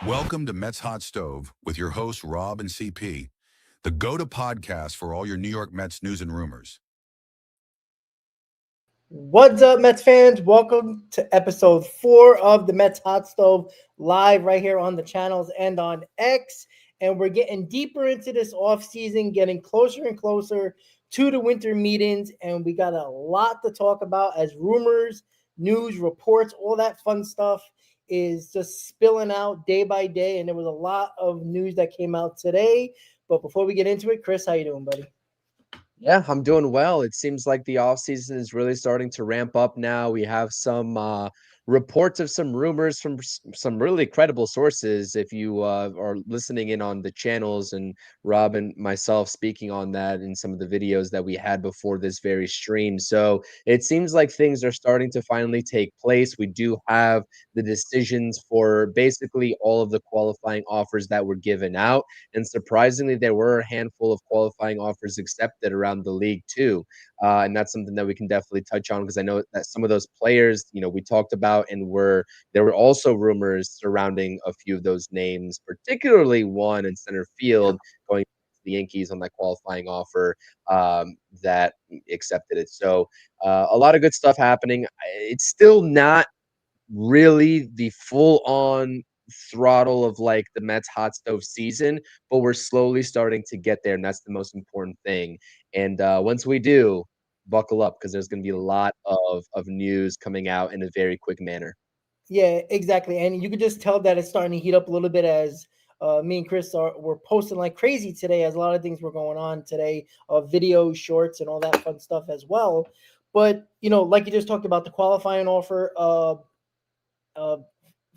Welcome to Mets Hot Stove with your hosts, Rob and CP, the go-to podcast for all your New York Mets news and rumors. What's up, Mets fans? Welcome to episode 4 of the Mets Hot Stove, live right here on the channels and on X. And we're getting deeper into this offseason, getting closer and closer to the winter meetings. And we got a lot to talk about as rumors, news, reports, all that fun stuff is just spilling out day by day. And there was a lot of news that came out today. But before we get into it, Chris, how you doing, buddy? Yeah, I'm doing well. It seems like the offseason is really starting to ramp up now. We have some reports of some rumors from some really credible sources. If you are listening in on the channels, and Rob and myself speaking on that in some of the videos that we had before this very stream. So it seems like things are starting to finally take place. We do have the decisions for basically all of the qualifying offers that were given out. And surprisingly, there were a handful of qualifying offers accepted around the league too. And that's something that we can definitely touch on because I know that some of those players, we talked about and there were also rumors surrounding a few of those names, particularly one in center field going to the Yankees on that qualifying offer that accepted it. So a lot of good stuff happening. It's still not really the full on throttle of like the Mets hot stove season, but we're slowly starting to get there, and that's the most important thing. And once we do, buckle up because there's going to be a lot of news coming out in a very quick manner. Yeah, exactly. And you could just tell that it's starting to heat up a little bit as me and Chris were posting like crazy today, as a lot of things were going on today, videos, shorts, and all that fun stuff as well. But like you just talked about, the qualifying offer uh,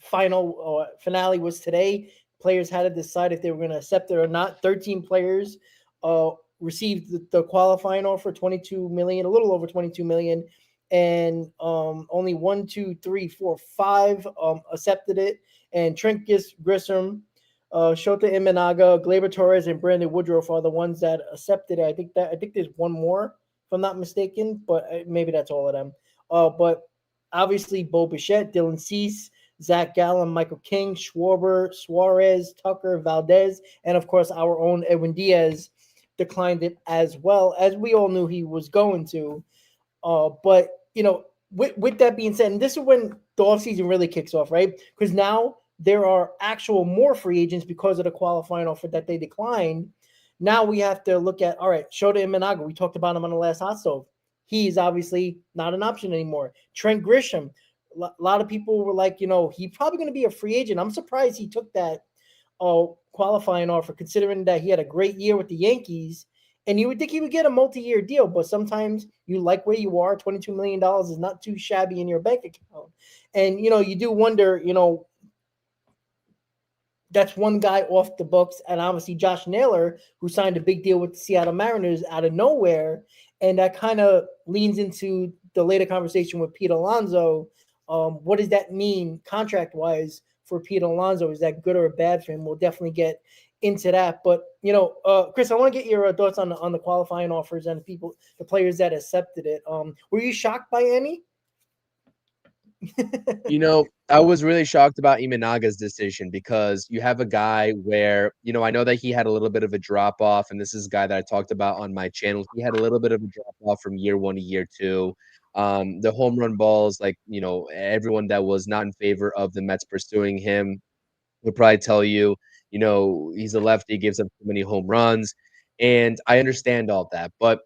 final finale was today. Players had to decide if they were going to accept it or not. 13 players uh, received the qualifying offer, 22 million, a little over 22 million, and only one, two, three, four, five accepted it. And Trent Grissom, Shota Imanaga, Gleyber Torres, and Brandon Woodruff are the ones that accepted it. I think there's one more, if I'm not mistaken, but maybe that's all of them. But obviously, Bo Bichette, Dylan Cease, Zach Gallen, Michael King, Schwarber, Suarez, Tucker, Valdez, and of course our own Edwin Diaz declined it as well, as we all knew he was going to. But with that being said, and this is when the offseason really kicks off, right? Because now there are actual more free agents because of the qualifying offer that they declined. Now we have to look at, all right, Shota Imanaga. We talked about him on the last hot stove. He's obviously not an option anymore. Trent Grisham. A lot of people were like, he's probably going to be a free agent. I'm surprised he took that qualifying offer, considering that he had a great year with the Yankees. And you would think he would get a multi-year deal, but sometimes you like where you are. $22 million is not too shabby in your bank account. And, you do wonder, that's one guy off the books. And obviously Josh Naylor, who signed a big deal with the Seattle Mariners out of nowhere. And that kind of leans into the later conversation with Pete Alonso. What does that mean contract-wise for Pete Alonso? Is that good or bad for him? We'll definitely get into that. But, Chris, I want to get your thoughts on the qualifying offers and the players that accepted it. Were you shocked by any? I was really shocked about Imanaga's decision because you have a guy where, I know that he had a little bit of a drop off, and this is a guy that I talked about on my channel. He had a little bit of a drop off from year one to year two. The home run balls, like, everyone that was not in favor of the Mets pursuing him would probably tell you, he's a lefty, gives up too many home runs. And I understand all that. But,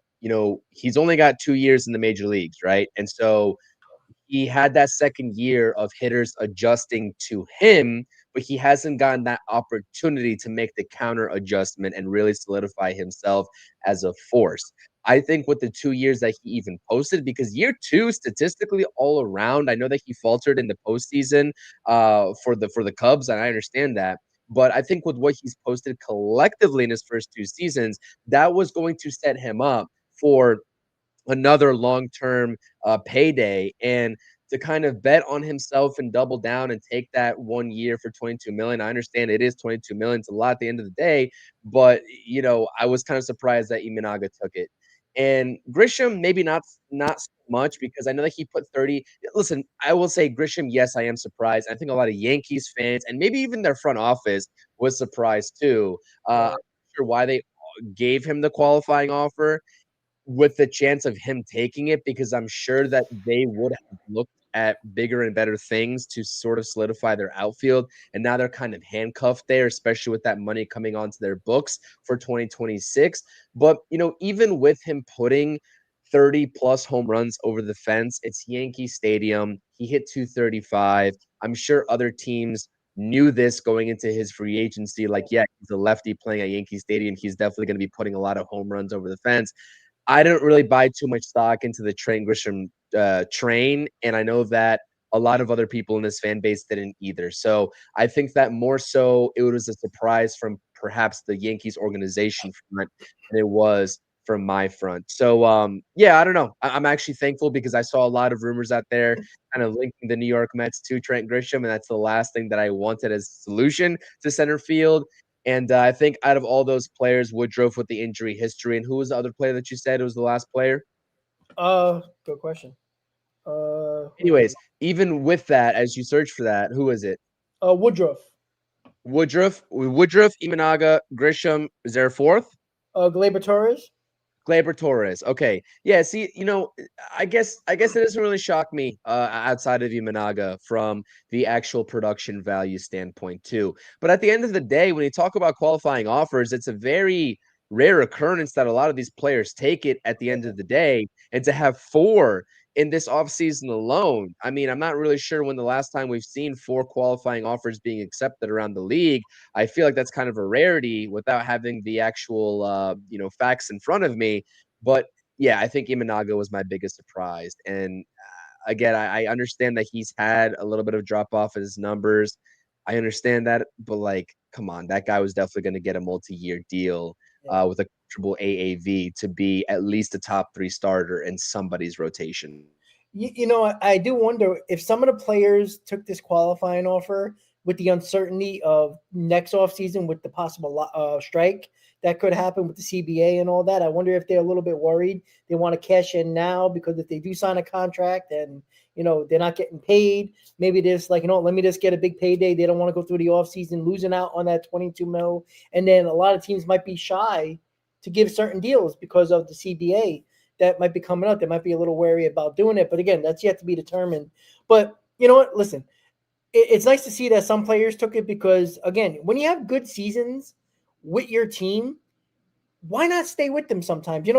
he's only got 2 years in the major leagues, right? And so he had that second year of hitters adjusting to him, but he hasn't gotten that opportunity to make the counter adjustment and really solidify himself as a force. I think with the 2 years that he even posted, because year two, statistically all around, I know that he faltered in the postseason for the Cubs, and I understand that. But I think with what he's posted collectively in his first two seasons, that was going to set him up for another long-term payday, and to kind of bet on himself and double down and take that 1 year for 22 million. I understand it is 22 million. It's a lot at the end of the day, but I was kind of surprised that Imanaga took it. And Grisham, maybe not so much because I know that he put 30. Listen, I will say Grisham, yes, I am surprised. I think a lot of Yankees fans and maybe even their front office was surprised too. I'm Right. not sure why they gave him the qualifying offer with the chance of him taking it because I'm sure that they would have looked at bigger and better things to sort of solidify their outfield. And now they're kind of handcuffed there, especially with that money coming onto their books for 2026. But, even with him putting 30 plus home runs over the fence, it's Yankee Stadium. He hit 235. I'm sure other teams knew this going into his free agency. Like, yeah, he's a lefty playing at Yankee Stadium. He's definitely going to be putting a lot of home runs over the fence. I didn't really buy too much stock into the Trent Grisham train, and I know that a lot of other people in this fan base didn't either. So I think that more so it was a surprise from perhaps the Yankees organization front than it was from my front. So yeah, I don't know. I'm actually thankful because I saw a lot of rumors out there kind of linking the New York Mets to Trent Grisham, and that's the last thing that I wanted as a solution to center field. And I think out of all those players, Woodruff with the injury history, and who was the other player that you said was the last player? Good question. Who was it? Anyways, even with that, as you search for that, who is it? Woodruff. Woodruff, Imanaga, Grisham. Is there a fourth? Gleyber Torres. Gleyber Torres. Okay. Yeah, see, I guess it doesn't really shock me outside of Imanaga from the actual production value standpoint too. But at the end of the day, when you talk about qualifying offers, it's a very rare occurrence that a lot of these players take it at the end of the day. And to have four in this offseason alone, I mean, I'm not really sure when the last time we've seen four qualifying offers being accepted around the league. I feel like that's kind of a rarity without having the actual, facts in front of me. But yeah, I think Imanaga was my biggest surprise. And again, I understand that he's had a little bit of drop off in his numbers. I understand that, but like, come on, that guy was definitely going to get a multi-year deal Yeah. with a comfortable AAV to be at least a top three starter in somebody's rotation. I do wonder if some of the players took this qualifying offer with the uncertainty of next offseason with the possible strike that could happen with the CBA and all that. I wonder if they're a little bit worried. They want to cash in now because if they do sign a contract and they're not getting paid, maybe they're just like, let me just get a big payday. They don't want to go through the offseason losing out on that 22 mil. And then a lot of teams might be shy to give certain deals because of the CBA that might be coming up. They might be a little wary about doing it. But again, that's yet to be determined. But you know what? Listen, it's nice to see that some players took it because, again, when you have good seasons with your team, why not stay with them sometimes?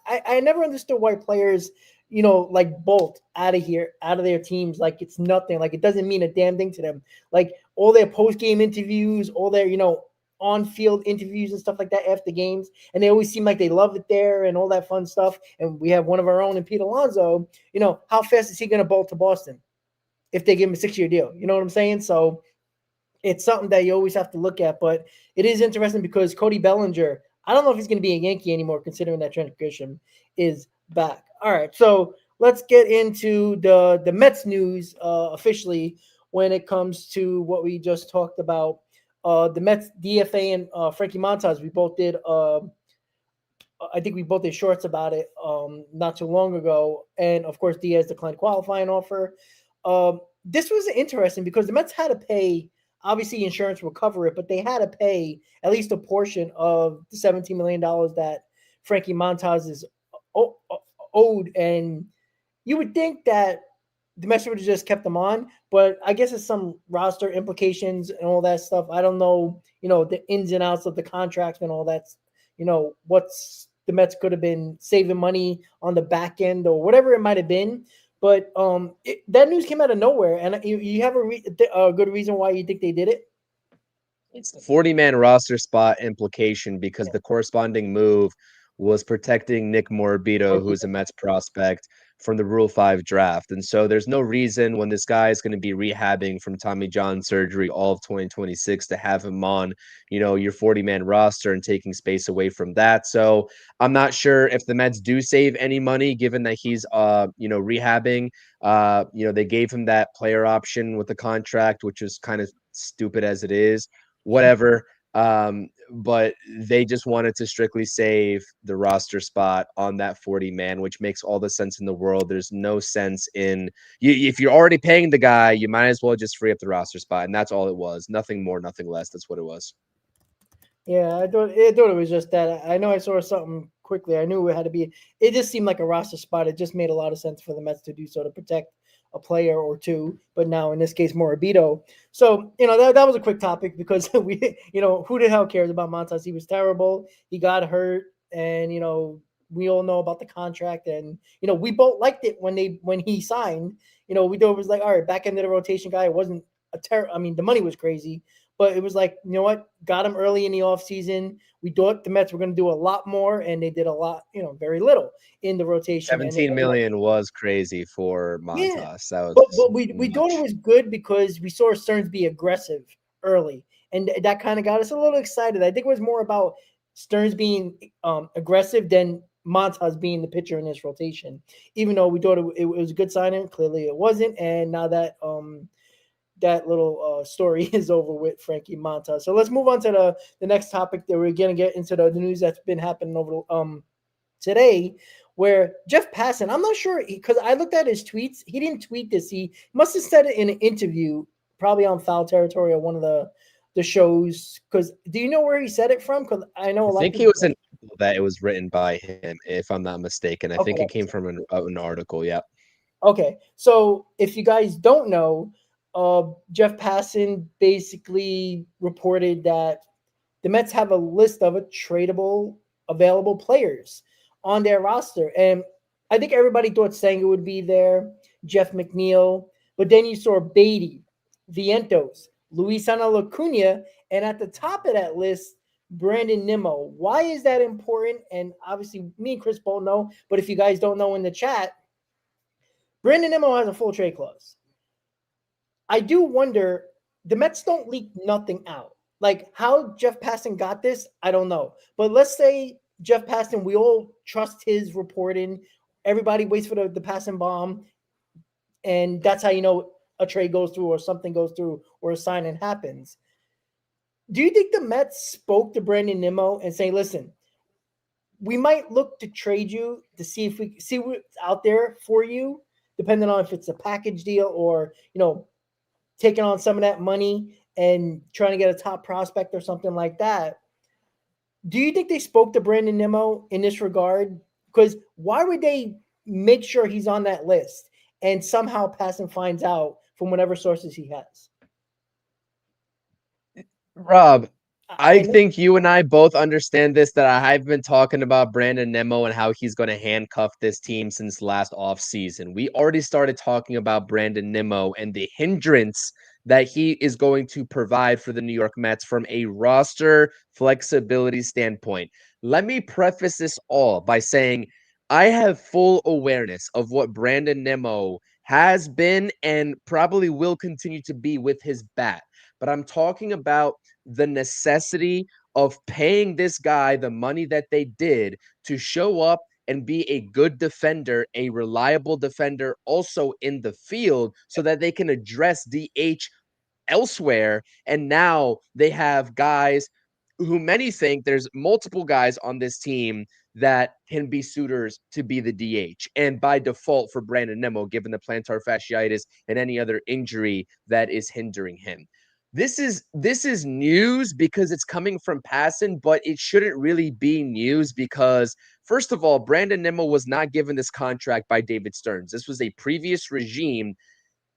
I never understood why players, like bolt out of here, out of their teams, like it's nothing, like it doesn't mean a damn thing to them. Like all their post game interviews, all their, on field interviews and stuff like that after games. And they always seem like they love it there and all that fun stuff. And we have one of our own in Pete Alonso. How fast is he going to bolt to Boston if they give him a 6-year deal? You know what I'm saying? So it's something that you always have to look at. But it is interesting because Cody Bellinger, I don't know if he's going to be a Yankee anymore, considering that Trent Grisham is back. All right, so let's get into the Mets news officially when it comes to what we just talked about. The Mets DFA and Frankie Montas, we both did. I think we both did shorts about it not too long ago, and of course Diaz declined qualifying offer. This was interesting because the Mets had to pay. Obviously, insurance will cover it, but they had to pay at least a portion of the $17 million that Frankie Montas is owed. And you would think that the Mets would have just kept them on, but I guess it's some roster implications and all that stuff. I don't know, the ins and outs of the contracts and all that. What's the Mets could have been saving money on the back end or whatever it might have been. But that news came out of nowhere, and you have a good reason why you think they did it. It's the 40-man roster spot implication because the corresponding move was protecting Nick Morabito, who's a Mets prospect, from the Rule 5 draft. And so there's no reason when this guy is going to be rehabbing from Tommy John surgery all of 2026 to have him on, your 40-man roster and taking space away from that. So I'm not sure if the Mets do save any money given that he's rehabbing. They gave him that player option with the contract, which is kind of stupid as it is. Whatever. but they just wanted to strictly save the roster spot on that 40-man, which makes all the sense in the world. There's no sense in if you're already paying the guy, you might as well just free up the roster spot, and that's all it was. Nothing more, nothing less. That's what it was. Yeah, I thought it was just that. I know I saw something quickly. I knew it had to be. It just seemed like a roster spot. It just made a lot of sense for the Mets to do so to protect a player or two. But now in this case, Morabito. So that was a quick topic because who the hell cares about Montas? He was terrible. He got hurt, and we all know about the contract, and we both liked it when he signed. We thought it was like, all right, back into the rotation guy. It wasn't a terror. I mean, the money was crazy. But it was like, you know what? Got him early in the offseason. We thought the Mets were going to do a lot more, and they did a lot, very little in the rotation. And 17 million was crazy for yeah, Montas. That was but we thought it much. was good because we saw Stearns be aggressive early, and that kind of got us a little excited. I think it was more about Stearns being aggressive than Montas being the pitcher in this rotation. Even though we thought it was a good signing, clearly it wasn't. And now that little story is over with Frankie Montas. So let's move on to the next topic that we're going to get into the news that's been happening over today, where Jeff Passan, I'm not sure because I looked at his tweets. He didn't tweet this. He must have said it in an interview, probably on Foul Territory or one of the shows. Because do you know where he said it from? Because I know a I lot of think he people. was an article that it was written by him, if I'm not mistaken. I think Okay. it came from an article. Yeah. Okay, so if you guys don't know, Jeff Passan basically reported that the Mets have a list of tradable available players on their roster, and I think everybody thought Sanger would be there, Jeff McNeil, but then you saw Beatty, Vientos, Luis Acuna, and at the top of that list, Brandon Nimmo. Why is that important? And obviously, me and Chris both know, but if you guys don't know in the chat, Brandon Nimmo has a full trade clause. I do wonder, the Mets don't leak nothing out. Like how Jeff Passan got this, I don't know. But let's say Jeff Passan, we all trust his reporting. Everybody waits for the Passan bomb, and that's how a trade goes through or something goes through or a signing happens. Do you think the Mets spoke to Brandon Nimmo and say, listen, we might look to trade you to see if we see what's out there for you, depending on if it's a package deal or taking on some of that money and trying to get a top prospect or something like that. Do you think they spoke to Brandon Nimmo in this regard? Because why would they make sure he's on that list and somehow Passan finds out from whatever sources he has? Rob, I I know. think you and I both understand this, that I've been talking about Brandon Nimmo and how he's going to handcuff this team since last offseason. We already started talking about Brandon Nimmo and the hindrance that he is going to provide for the New York Mets from a roster flexibility standpoint. Let me preface this all by saying I have full awareness of what Brandon Nimmo has been and probably will continue to be with his bat. But I'm talking about the necessity of paying this guy the money that they did to show up and be a good defender, a reliable defender also in the field so that they can address DH elsewhere. And now they have guys who many think there's multiple guys on this team that can be suitors to be the DH. And by default for Brandon Nimmo, given the plantar fasciitis and any other injury that is hindering him. This is news because it's coming from Passan, but it shouldn't really be news because, first of all, Brandon Nimmo was not given this contract by David Stearns. This was a previous regime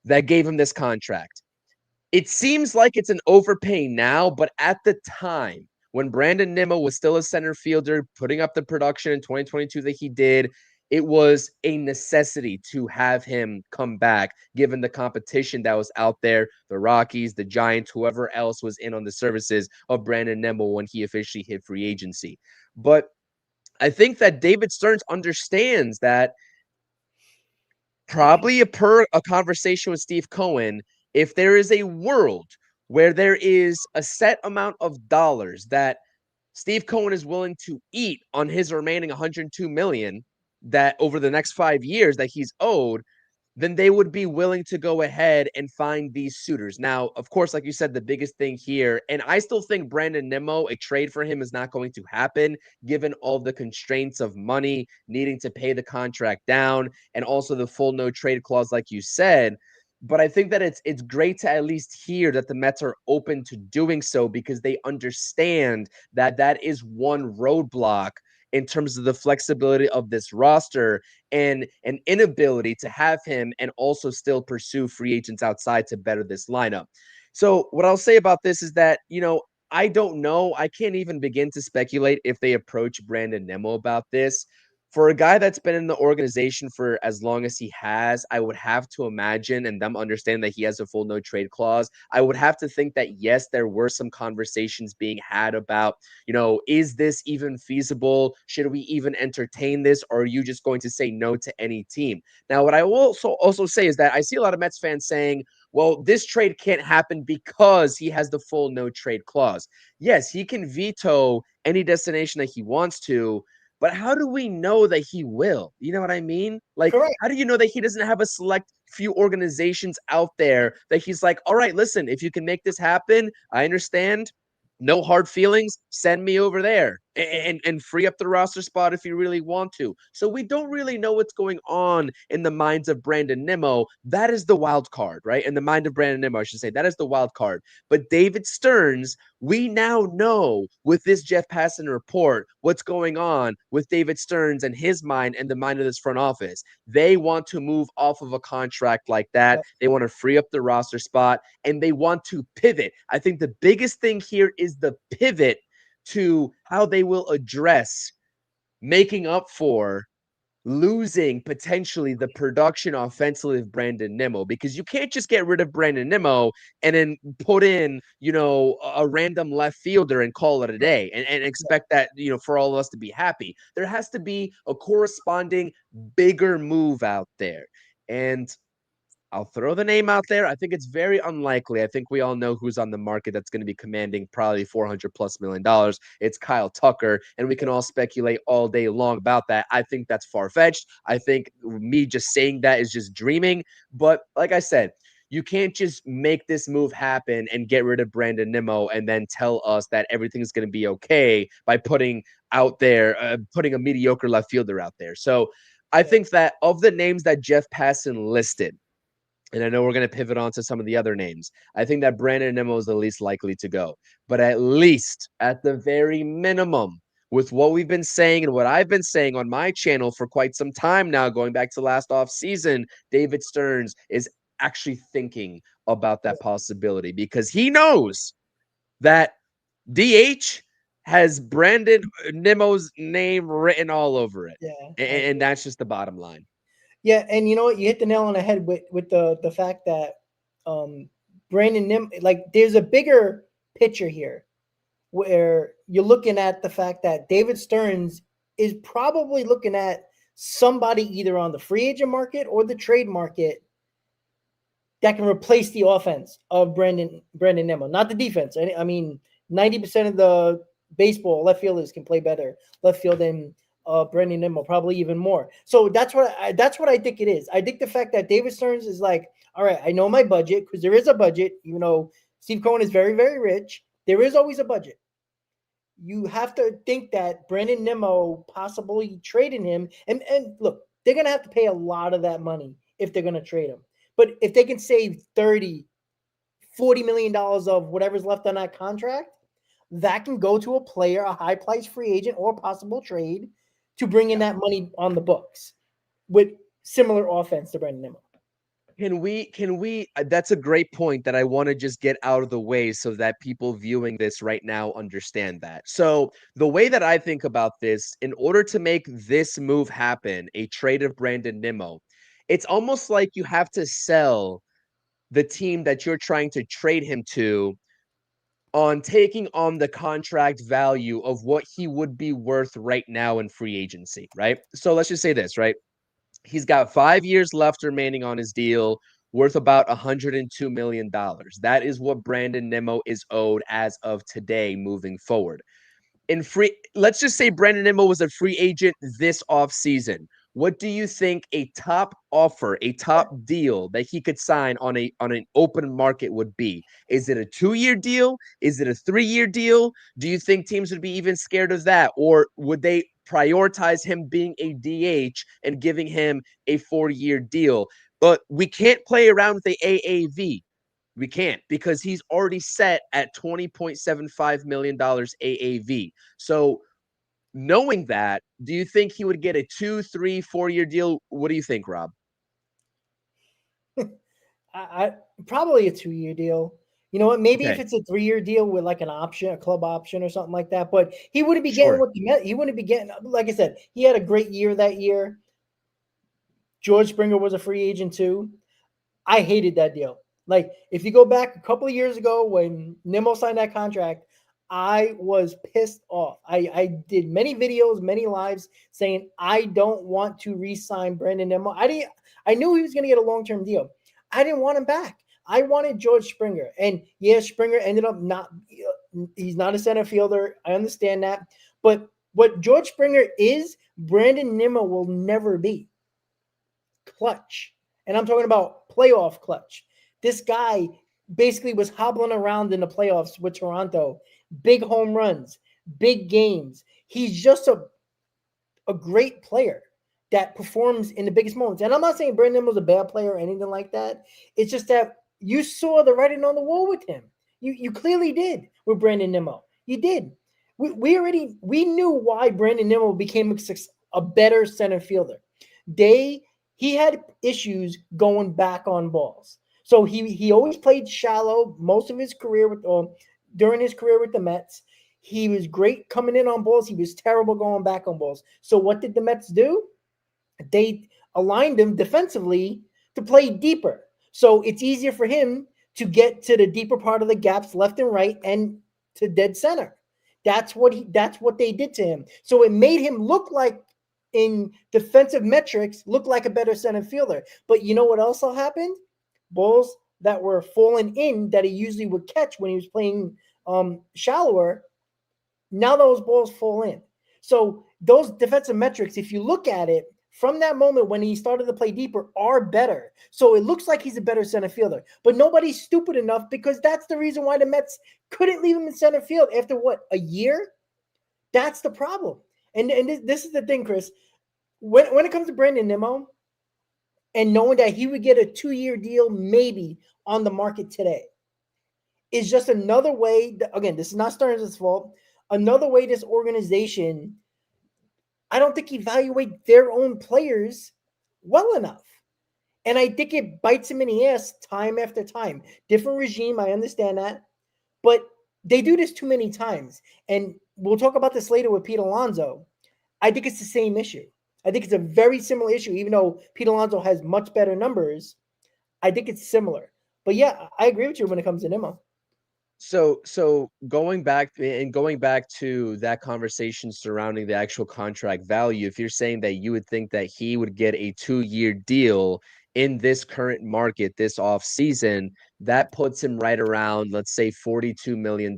that gave him this contract. It seems like it's an overpay now, but at the time when Brandon Nimmo was still a center fielder, putting up the production in 2022 that he did, it was a necessity to have him come back, given the competition that was out there, the Rockies, the Giants, whoever else was in on the services of Brandon Nimmo when he officially hit free agency. But I think that David Stearns understands that probably a conversation with Steve Cohen, if there is a world where there is a set amount of dollars that Steve Cohen is willing to eat on his remaining 102 million that over the next 5 years that he's owed, then they would be willing to go ahead and find these suitors. Now, of course, like you said, the biggest thing here, and I still think Brandon Nimmo, a trade for him is not going to happen, given all the constraints of money, needing to pay the contract down, and also the full no trade clause, like you said. But I think that it's great to at least hear that the Mets are open to doing so, because they understand that that is one roadblock in terms of the flexibility of this roster and an inability to have him and also still pursue free agents outside to better this lineup. So what I'll say about this is that, I don't know. I can't even begin to speculate if they approach Brandon Nimmo about this. For a guy that's been in the organization for as long as he has, I would have to imagine, and them understand that he has a full no trade clause, I would have to think that, yes, there were some conversations being had about, is this even feasible? Should we even entertain this? Or are you just going to say no to any team? Now, what I will also say is that I see a lot of Mets fans saying, well, this trade can't happen because he has the full no trade clause. Yes, he can veto any destination that he wants to, but how do we know that he will? You know what I mean? Like, Correct. how do you know that he doesn't have a select few organizations out there that he's like, all right, listen, if you can make this happen, I understand. No hard feelings. Send me over there and free up the roster spot if you really want to. So we don't really know what's going on in the minds of Brandon Nimmo. That is the wild card, right? In the mind of Brandon Nimmo, I should say, that is the wild card. But David Stearns, we now know with this Jeff Passan report what's going on with David Stearns and his mind and the mind of this front office. They want to move off of a contract like that. Yep. They want to free up the roster spot and they want to pivot. I think the biggest thing here is the pivot to how they will address making up for losing potentially the production offensively of Brandon Nimmo, because you can't just get rid of Brandon Nimmo and then put in, a random left fielder and call it a day and expect that, for all of us to be happy. There has to be a corresponding bigger move out there. And I'll throw the name out there. I think it's very unlikely. I think we all know who's on the market that's going to be commanding probably $400+ million. It's Kyle Tucker, and we can all speculate all day long about that. I think that's far-fetched. I think me just saying that is just dreaming. But like I said, you can't just make this move happen and get rid of Brandon Nimmo and then tell us that everything's going to be okay by putting a mediocre left fielder out there. So I think that of the names that Jeff Passan listed, and I know we're going to pivot on to some of the other names, I think that Brandon Nimmo is the least likely to go. But at least, at the very minimum, with what we've been saying and what I've been saying on my channel for quite some time now, going back to last offseason, David Stearns is actually thinking about that possibility because he knows that DH has Brandon Nimmo's name written all over it. Yeah. And that's just the bottom line. Yeah, and you know what? You hit the nail on the head with the fact that Brandon Nim, like, there's a bigger picture here where you're looking at the fact that David Stearns is probably looking at somebody either on the free agent market or the trade market that can replace the offense of Brandon Nimmo, not the defense. I mean, 90% of the baseball left fielders can play better left field than Brandon Nimmo, probably even more. So that's what I think it is. I think the fact that David Stearns is like, all right, I know my budget, because there is a budget. You know, Steve Cohen is very, very rich. There is always a budget. You have to think that Brandon Nimmo possibly trading him, and look, they're gonna have to pay a lot of that money if they're gonna trade him. But if they can save $30, $40 million of whatever's left on that contract, that can go to a player, a high price free agent, or possible trade to bring in that money on the books with similar offense to Brandon Nimmo. Can we, that's a great point that I want to just get out of the way so that people viewing this right now understand that. So the way that I think about this, in order to make this move happen, a trade of Brandon Nimmo, it's almost like you have to sell the team that you're trying to trade him to on taking on the contract value of what he would be worth right now in free agency, right? So let's just say this, right? He's got 5 years left remaining on his deal, worth about $102 million. That is what Brandon Nimmo is owed as of today moving forward. Let's just say Brandon Nimmo was a free agent this offseason. what do you think a top offer, a top deal that he could sign on an open market would be? Is it a 2-year deal? Is it a 3-year deal? Do you think teams would be even scared of that? Or would they prioritize him being a DH and giving him a 4-year deal? But we can't play around with the AAV. We can't, because he's already set at $20.75 million AAV. So knowing that, do you think he would get a 2, 3, 4-year deal? What do you think, Rob? I probably a 2-year deal. You know what? Maybe if Okay, it's a 3-year deal with like an option, a club option or something like that. But he wouldn't be getting sure. what the Met. He wouldn't be getting. Like I said, he had a great year that year. George Springer was a free agent too. I hated that deal. Like if you go back a couple of years ago when Nimmo signed that contract, I was pissed off. I did many videos, many lives saying I don't want to re-sign Brandon Nimmo. I knew he was going to get a long-term deal. I didn't want him back. I wanted George Springer. And yeah, Springer ended up not he's not a center fielder. I understand that. But what George Springer is, Brandon Nimmo will never be. Clutch. And I'm talking about playoff clutch. This guy basically was hobbling around in the playoffs with Toronto. Big home runs, big games. He's just a great player that performs in the biggest moments. And I'm not saying Brandon was a bad player or anything like that. It's just that you saw the writing on the wall with him. You clearly did with Brandon Nimmo. You did. We knew why Brandon Nimmo became a better center fielder. He had issues going back on balls. So he always played shallow most of his career during his career with the Mets. He was great coming in on balls. He was terrible going back on balls. So what did the Mets do? They aligned him defensively to play deeper. So it's easier for him to get to the deeper part of the gaps left and right and to dead center. That's what they did to him. So it made him look like in defensive metrics look like a better center fielder. But you know what also happened? Balls that were falling in that he usually would catch when he was playing shallower, now those balls fall in. So those defensive metrics, if you look at it from that moment when he started to play deeper, are better. So it looks like he's a better center fielder. But nobody's stupid enough, because that's the reason why the Mets couldn't leave him in center field after what, a year? That's the problem. And this is the thing, Chris. When it comes to Brandon Nimmo, and knowing that he would get a 2-year deal maybe on the market today, is just another way. Again, this is not Stearns' fault. Another way this organization, I don't think, evaluate their own players well enough. And I think it bites him in the ass time after time. Different regime, I understand that. But they do this too many times. And we'll talk about this later with Pete Alonso. I think it's the same issue. I think it's a very similar issue, even though Pete Alonso has much better numbers. I think it's similar. But yeah, I agree with you when it comes to Nimmo. So going back to that conversation surrounding the actual contract value, if you're saying that you would think that he would get a 2-year deal in this current market this off season, that puts him right around, let's say, $42 million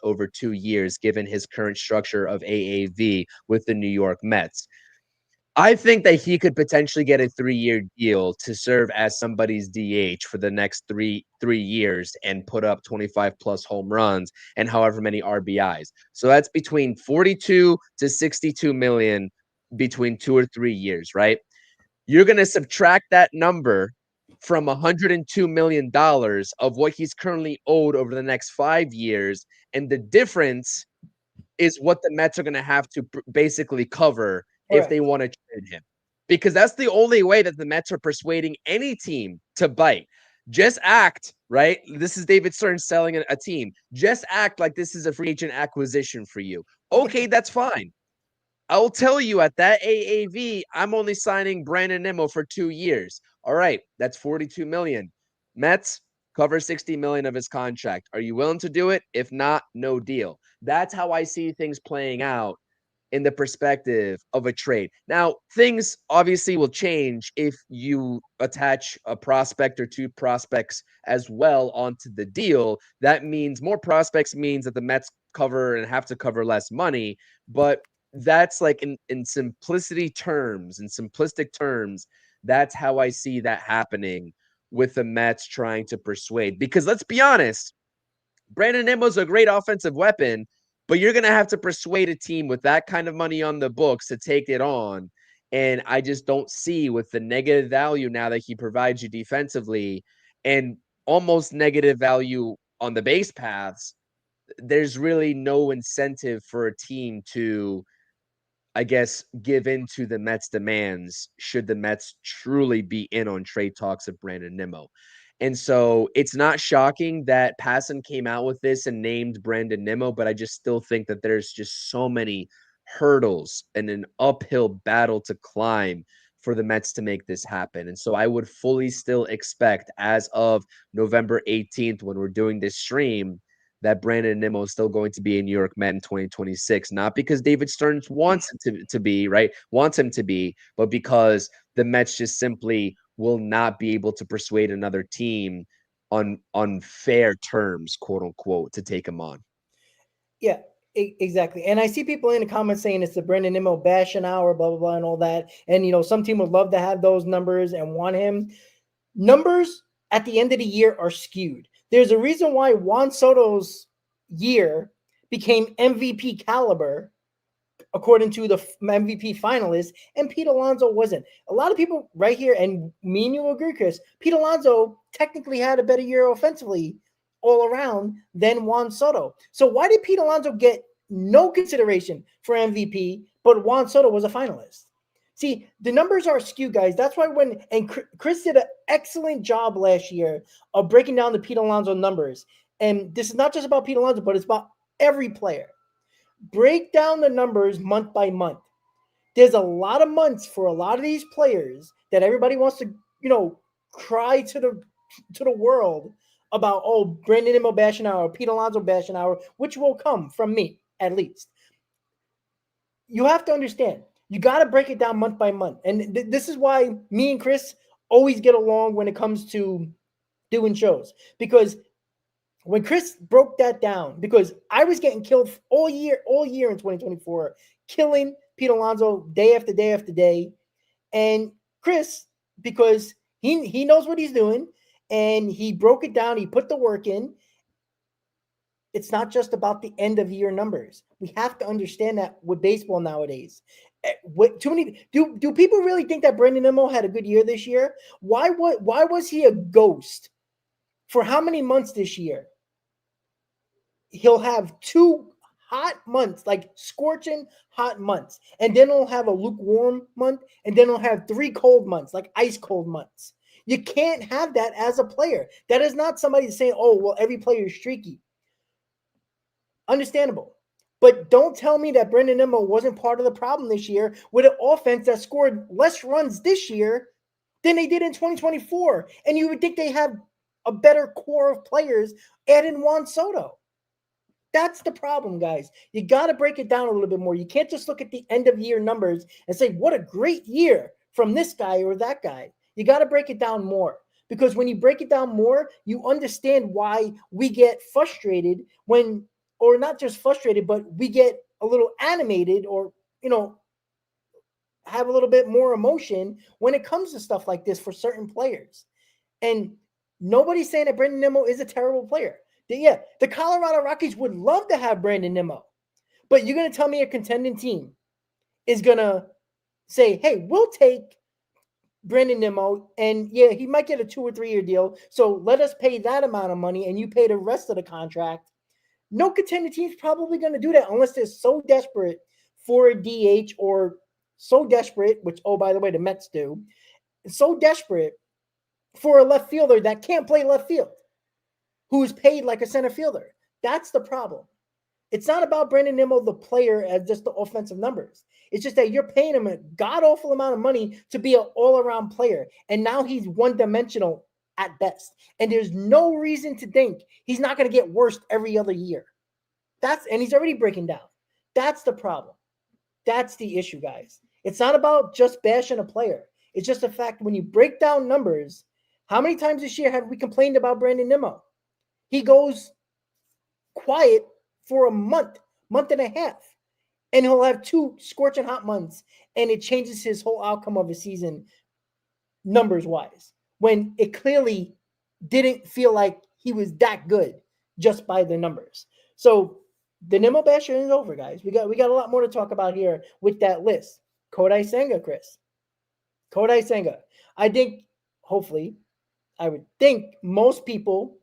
over 2 years, given his current structure of AAV with the New York Mets. I think that he could potentially get a 3-year deal to serve as somebody's DH for the next three years and put up 25 plus home runs and however many RBIs. So that's between 42 to 62 million between 2 or 3 years, right? You're going to subtract that number from $102 million of what he's currently owed over the next 5 years. And the difference is what the Mets are going to have to basically cover if they Correct. want to trade him. Because that's the only way that the Mets are persuading any team to bite. Just act, right? This is David Stern selling a team. Just act like this is a free agent acquisition for you. Okay, that's fine. I'll tell you at that AAV, I'm only signing Brandon Nimmo for 2 years. All right, that's 42 million. Mets cover 60 million of his contract. Are you willing to do it? If not, no deal. That's how I see things playing out in the perspective of a trade. Now, things obviously will change if you attach a prospect or 2 prospects as well onto the deal. That means more prospects means that the Mets cover and have to cover less money, but that's like in simplistic terms, that's how I see that happening with the Mets trying to persuade. Because let's be honest, Brandon Nimmo's a great offensive weapon, but you're going to have to persuade a team with that kind of money on the books to take it on. And I just don't see, with the negative value now that he provides you defensively and almost negative value on the base paths, there's really no incentive for a team to, I guess, give in to the Mets' demands should the Mets truly be in on trade talks of Brandon Nimmo. And so it's not shocking that Passan came out with this and named Brandon Nimmo, but I just still think that there's just so many hurdles and an uphill battle to climb for the Mets to make this happen. And so I would fully still expect, as of November 18th, when we're doing this stream, that Brandon Nimmo is still going to be a New York Met in 2026, not because David Stearns wants him to be, right? Wants him to be, but because the Mets just simply will not be able to persuade another team on fair terms, quote unquote, to take him on. Yeah, exactly. And I see people in the comments saying it's the Brandon Nimmo bashing hour, blah, blah, blah, and all that. And, some team would love to have those numbers and want him. Numbers at the end of the year are skewed. There's a reason why Juan Soto's year became MVP caliber, according to the MVP finalists, and Pete Alonso wasn't. A lot of people right here, and me and you will agree, Chris, Pete Alonso technically had a better year offensively all around than Juan Soto. So why did Pete Alonso get no consideration for MVP, but Juan Soto was a finalist? See, the numbers are skewed, guys. That's why and Chris did an excellent job last year of breaking down the Pete Alonso numbers. And this is not just about Pete Alonso, but it's about every player. Break down the numbers month by month. There's a lot of months for a lot of these players that everybody wants to, cry to the world about, oh, Brandon Nimmo bashing hour, Pete Alonso bashing hour, which will come from me, at least. You have to understand, you got to break it down month by month. And this is why me and Chris always get along when it comes to doing shows. Because when Chris broke that down, because I was getting killed all year in 2024, killing Pete Alonso day after day after day. And Chris, because he knows what he's doing, and he broke it down, he put the work in. It's not just about the end of year numbers. We have to understand that with baseball nowadays. Do people really think that Brandon Nimmo had a good year this year? Why was he a ghost for how many months this year? He'll have 2 hot months, like scorching hot months, and then he'll have a lukewarm month, and then he'll have 3 cold months, like ice cold months. You can't have that as a player. That is not somebody saying, oh, well, every player is streaky. Understandable. But don't tell me that Brandon Nimmo wasn't part of the problem this year with an offense that scored less runs this year than they did in 2024. And you would think they have a better core of players adding Juan Soto. That's the problem, guys. You got to break it down a little bit more. You can't just look at the end of year numbers and say, what a great year from this guy or that guy. You got to break it down more, because when you break it down more, you understand why we get frustrated when, or not just frustrated, but we get a little animated, or, have a little bit more emotion when it comes to stuff like this for certain players. And nobody's saying that Brandon Nimmo is a terrible player. Yeah, the Colorado Rockies would love to have Brandon Nimmo, but you're going to tell me a contending team is going to say, hey, we'll take Brandon Nimmo, and yeah, he might get a 2 or 3 year deal, so let us pay that amount of money and you pay the rest of the contract. No contending team's probably going to do that unless they're so desperate for a DH, or so desperate, which, oh, by the way, the Mets do, so desperate for a left fielder that can't play left field, who's paid like a center fielder. That's the problem. It's not about Brandon Nimmo, the player, as just the offensive numbers. It's just that you're paying him a god-awful amount of money to be an all-around player, and now he's one-dimensional at best. And there's no reason to think he's not going to get worse every other year. And he's already breaking down. That's the problem. That's the issue, guys. It's not about just bashing a player. It's just a fact, when you break down numbers, how many times this year have we complained about Brandon Nimmo? He goes quiet for a month and a half. and he'll have 2 scorching hot months, and it changes his whole outcome of a season numbers wise. When it clearly didn't feel like he was that good just by the numbers. So the Nimmo basher is over, guys. We got a lot more to talk about here with that list. Kodai Senga, Chris. Kodai Senga. I think, hopefully, I would think most people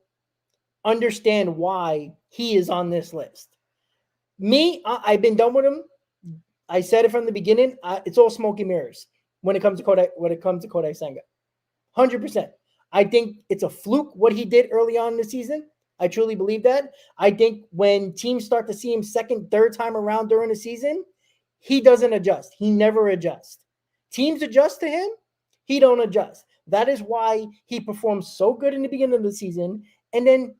understand why he is on this list. Me, I've been done with him. I said it from the beginning. It's all smoky mirrors when it comes to Kodai. When it comes to Kodai Senga, 100%. I think it's a fluke what he did early on in the season. I truly believe that. I think when teams start to see him second, third time around during the season, he doesn't adjust. He never adjusts. Teams adjust to him. He don't adjust. That is why he performs so good in the beginning of the season and then,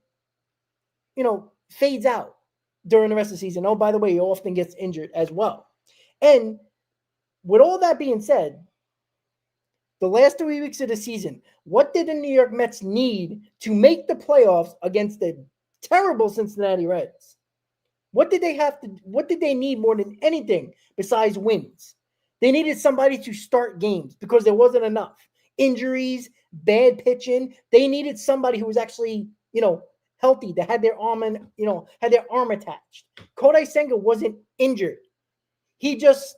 fades out during the rest of the season. Oh, by the way, he often gets injured as well. And with all that being said, the last 3 weeks of the season, what did the New York Mets need to make the playoffs against the terrible Cincinnati Reds? What did they need more than anything besides wins? They needed somebody to start games because there wasn't enough. Injuries, bad pitching. They needed somebody who was actually, healthy, that had their arm had their arm attached. Kodai Senga wasn't injured. He just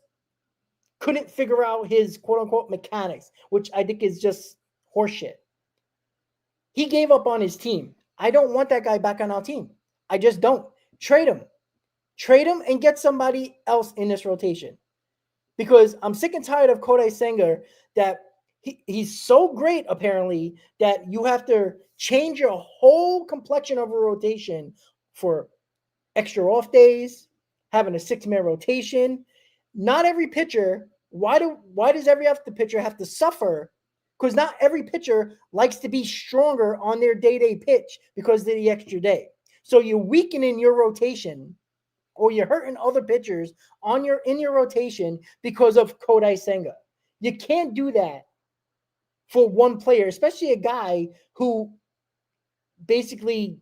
couldn't figure out his quote unquote mechanics, which I think is just horseshit. He gave up on his team. I don't want that guy back on our team. I just don't. Trade him. Trade him and get somebody else in this rotation. Because I'm sick and tired of Kodai Senga that he's so great, apparently, that you have to change your whole complexion of a rotation for extra off days, having a 6-man rotation. Not every pitcher. Why does every other pitcher have to suffer? Because not every pitcher likes to be stronger on their day-to-day pitch because of the extra day. So you're weakening your rotation, or you're hurting other pitchers in your rotation because of Kodai Senga. You can't do that for one player, especially a guy who basically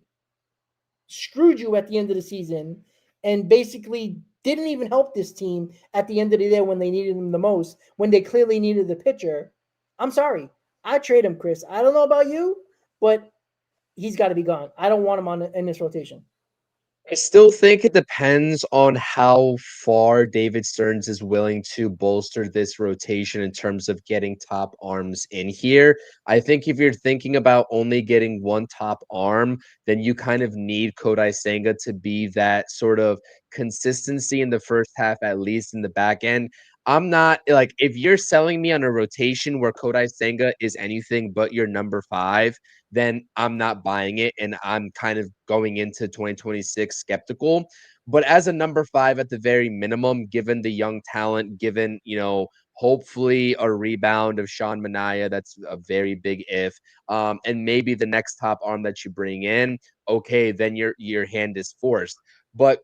screwed you at the end of the season and basically didn't even help this team at the end of the day when they needed him the most, when they clearly needed the pitcher. I'm sorry. I trade him, Chris. I don't know about you, but he's got to be gone. I don't want him in this rotation. I still think it depends on how far David Stearns is willing to bolster this rotation in terms of getting top arms in here. I think if you're thinking about only getting one top arm, then you kind of need Kodai Senga to be that sort of consistency in the first half, at least in the back end. I'm not like, if you're selling me on a rotation where Kodai Senga is anything but your number 5, then I'm not buying it, and I'm kind of going into 2026 skeptical. But as a number 5 at the very minimum, given the young talent, given, hopefully a rebound of Sean Manaea, that's a very big if, and maybe the next top arm that you bring in, okay, then your hand is forced. But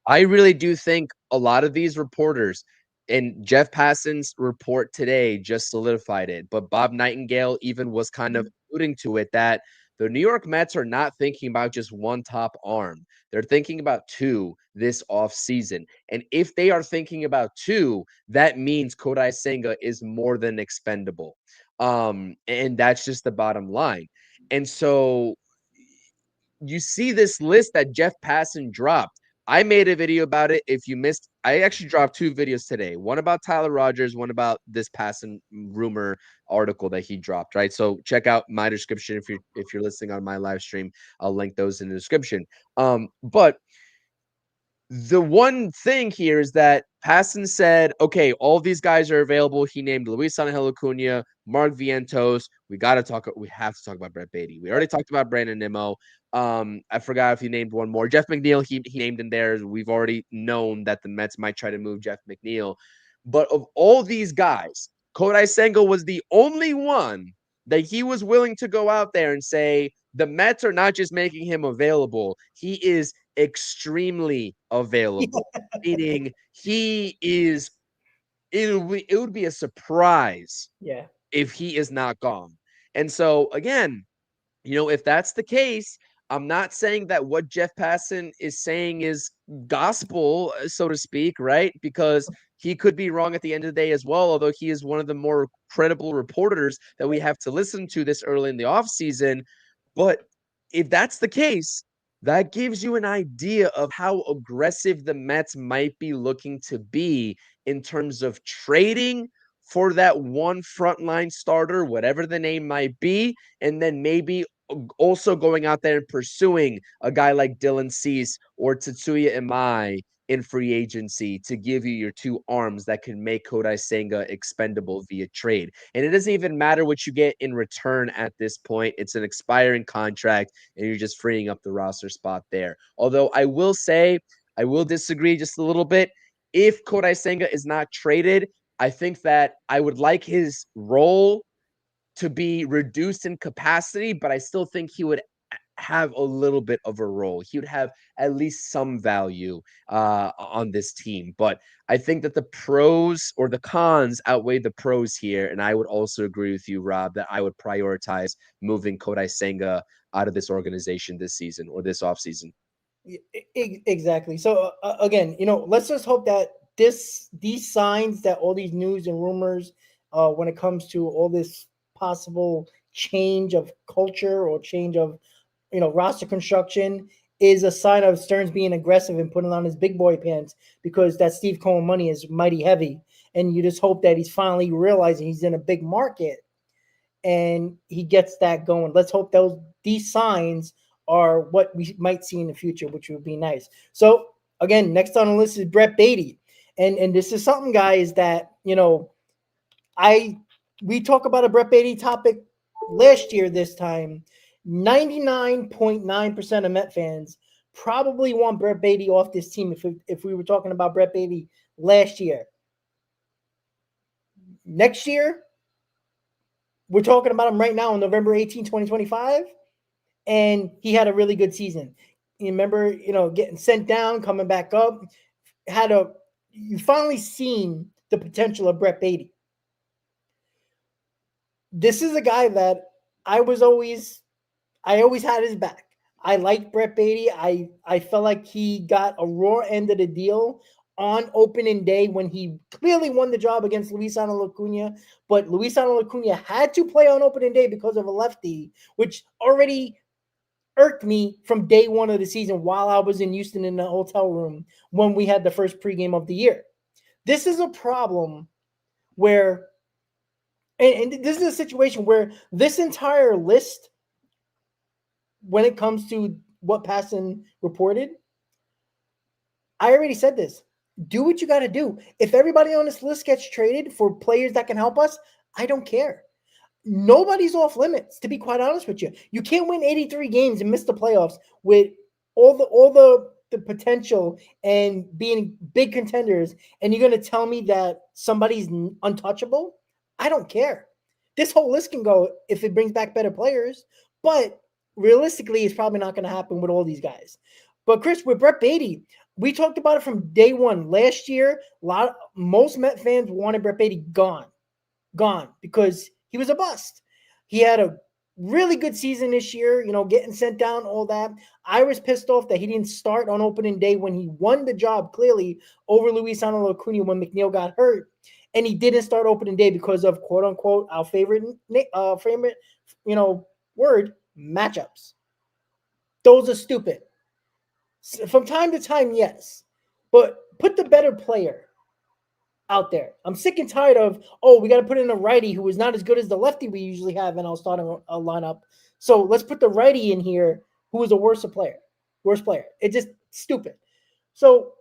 I really do think a lot of these reporters, and Jeff Passan's report today just solidified it, but Bob Nightingale even was kind of alluding to it, that the New York Mets are not thinking about just one top arm. They're thinking about 2 this offseason. And if they are thinking about 2, that means Kodai Senga is more than expendable. And that's just the bottom line. And so you see this list that Jeff Passan dropped. I made a video about it. If you missed, I actually dropped 2 videos today. One about Tyler Rogers, one about this Passan rumor article that he dropped, right? So check out my description if you're listening on my live stream. I'll link those in the description. But the one thing here is that Passan said, okay, all these guys are available. He named Luis Angel Acuna, Mark Vientos. We have to talk about Brett Beatty. We already talked about Brandon Nimmo. I forgot if he named one more. Jeff McNeil, he named in there. We've already known that the Mets might try to move Jeff McNeil. But of all these guys, Kodai Senga was the only one that he was willing to go out there and say, the Mets are not just making him available. He is extremely available, meaning it would be a surprise if he is not gone. And so again, if that's the case, I'm not saying that what Jeff Passan is saying is gospel, so to speak, right? Because he could be wrong at the end of the day as well, although he is one of the more credible reporters that we have to listen to this early in the offseason. But if that's the case, that gives you an idea of how aggressive the Mets might be looking to be in terms of trading for that one frontline starter, whatever the name might be, and then maybe also going out there and pursuing a guy like Dylan Cease or Tatsuya Imai in free agency to give you your two arms that can make Kodai Senga expendable via trade. And it doesn't even matter what you get in return at this point. It's an expiring contract, and you're just freeing up the roster spot there. Although I will say, I will disagree just a little bit. If Kodai Senga is not traded, I think that I would like his role to be reduced in capacity, but I still think he would have a little bit of a role. He would have at least some value on this team. But I think that the pros or the cons outweigh the pros here. And I would also agree with you, Rob, that I would prioritize moving Kodai Senga out of this organization this season or this offseason. Exactly. So again, let's just hope that these signs, that all these news and rumors, when it comes to all this possible change of culture or change of roster construction, is a sign of Stearns being aggressive and putting on his big boy pants, because that Steve Cohen money is mighty heavy, and you just hope that he's finally realizing he's in a big market and he gets that going. Let's hope these signs are what we might see in the future, which would be nice. So again, next on the list is Brett Beatty. And this is something, guys, that we talk about a Brett Beatty topic last year this time. 99.9% of Met fans probably want Brett Beatty off this team if we were talking about Brett Beatty last year. Next year, we're talking about him right now on November 18, 2025, and he had a really good season. You remember, getting sent down, coming back up, you finally seen the potential of Brett Beatty. This is a guy that I always had his back. I liked Brett Beatty. I felt like he got a raw end of the deal on opening day when he clearly won the job against Luisano Acuna, but Luisano Acuna had to play on opening day because of a lefty, which already irked me from day one of the season while I was in Houston in the hotel room when we had the first pregame of the year. This is a problem where, and this is a situation where this entire list, when it comes to what Passan reported, I already said this. Do what you got to do. If everybody on this list gets traded for players that can help us, I don't care. Nobody's off limits, to be quite honest with you. You can't win 83 games and miss the playoffs with all the potential and being big contenders, and you're going to tell me that somebody's untouchable? I don't care. This whole list can go if it brings back better players, but realistically, it's probably not going to happen with all these guys. But Chris, with Brett Beatty, we talked about it from day one. Last year, most Met fans wanted Brett Beatty gone because he was a bust. He had a really good season this year, getting sent down, all that. I was pissed off that he didn't start on opening day when he won the job clearly over Luisano Acuna when McNeil got hurt. And he didn't start opening day because of, quote unquote, our favorite word, matchups. Those are stupid. From time to time, yes, but put the better player out there. I'm sick and tired of, we got to put in a righty who is not as good as the lefty we usually have in our starting lineup. So let's put the righty in here who is a worse player. It's just stupid. So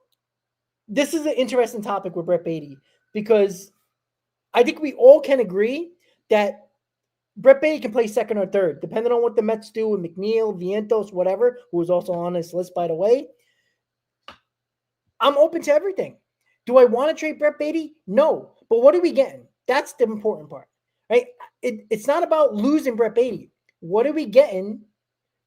this is an interesting topic with Brett Beatty, because I think we all can agree that Brett Beatty can play second or third, depending on what the Mets do with McNeil, Vientos, whatever, who is also on this list, by the way. I'm open to everything. Do I want to trade Brett Beatty? No. But what are we getting? That's the important part, right? It's not about losing Brett Beatty. What are we getting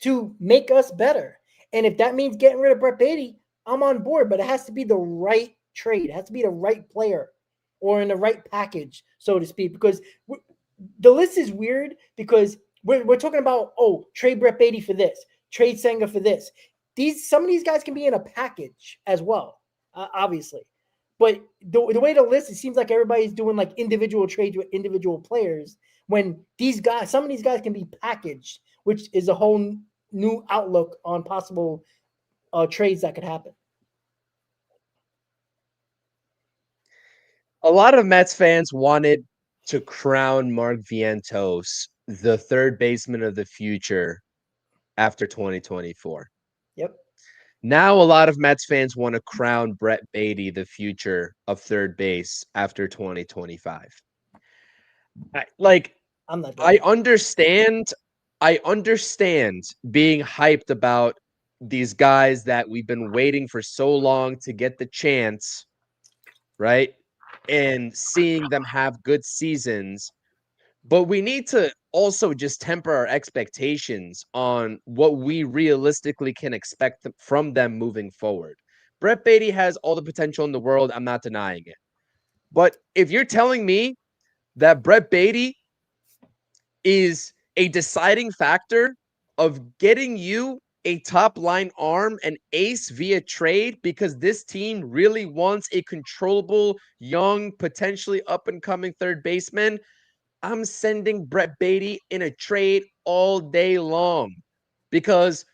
to make us better? And if that means getting rid of Brett Beatty, I'm on board, but it has to be the right trade. It has to be the right player or in the right package, so to speak, because the list is weird because we're talking about, trade Brett Beatty for this, trade Senga for this. Some of these guys can be in a package as well, obviously. But the way to list, it seems like everybody's doing like individual trades with individual players. When some of these guys can be packaged, which is a whole new outlook on possible trades that could happen. A lot of Mets fans wanted to crown Mark Vientos the third baseman of the future after 2024. Yep. Now a lot of Mets fans want to crown Brett Baty the future of third base after 2025. I'm not. I understand being hyped about these guys that we've been waiting for so long to get the chance, right? And seeing them have good seasons. But we need to also just temper our expectations on what we realistically can expect from them moving forward. Brett Baty has all the potential in the world. I'm not denying it. But if you're telling me that Brett Baty is a deciding factor of getting you a top line arm and ace via trade because this team really wants a controllable, young, potentially up and coming third baseman, I'm sending Brett Baty in a trade all day long because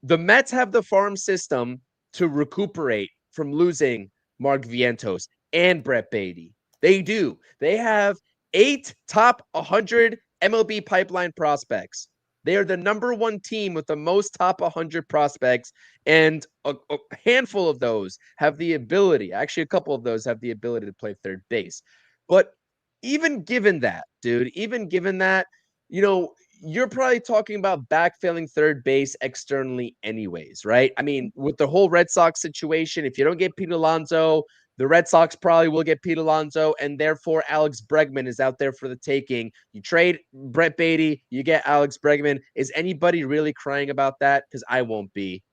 the Mets have the farm system to recuperate from losing Mark Vientos and Brett Baty. They do. They have 8 top 100 MLB pipeline prospects. They are the number one team with the most top 100 prospects, and a handful of those have the ability, actually, a couple of those have the ability to play third base. But even given that, dude, you're probably talking about backfilling third base externally anyways, right? I mean, with the whole Red Sox situation, if you don't get Pete Alonso, the Red Sox probably will get Pete Alonso, and therefore Alex Bregman is out there for the taking. You trade Brett Baty, you get Alex Bregman. Is anybody really crying about that? Because I won't be.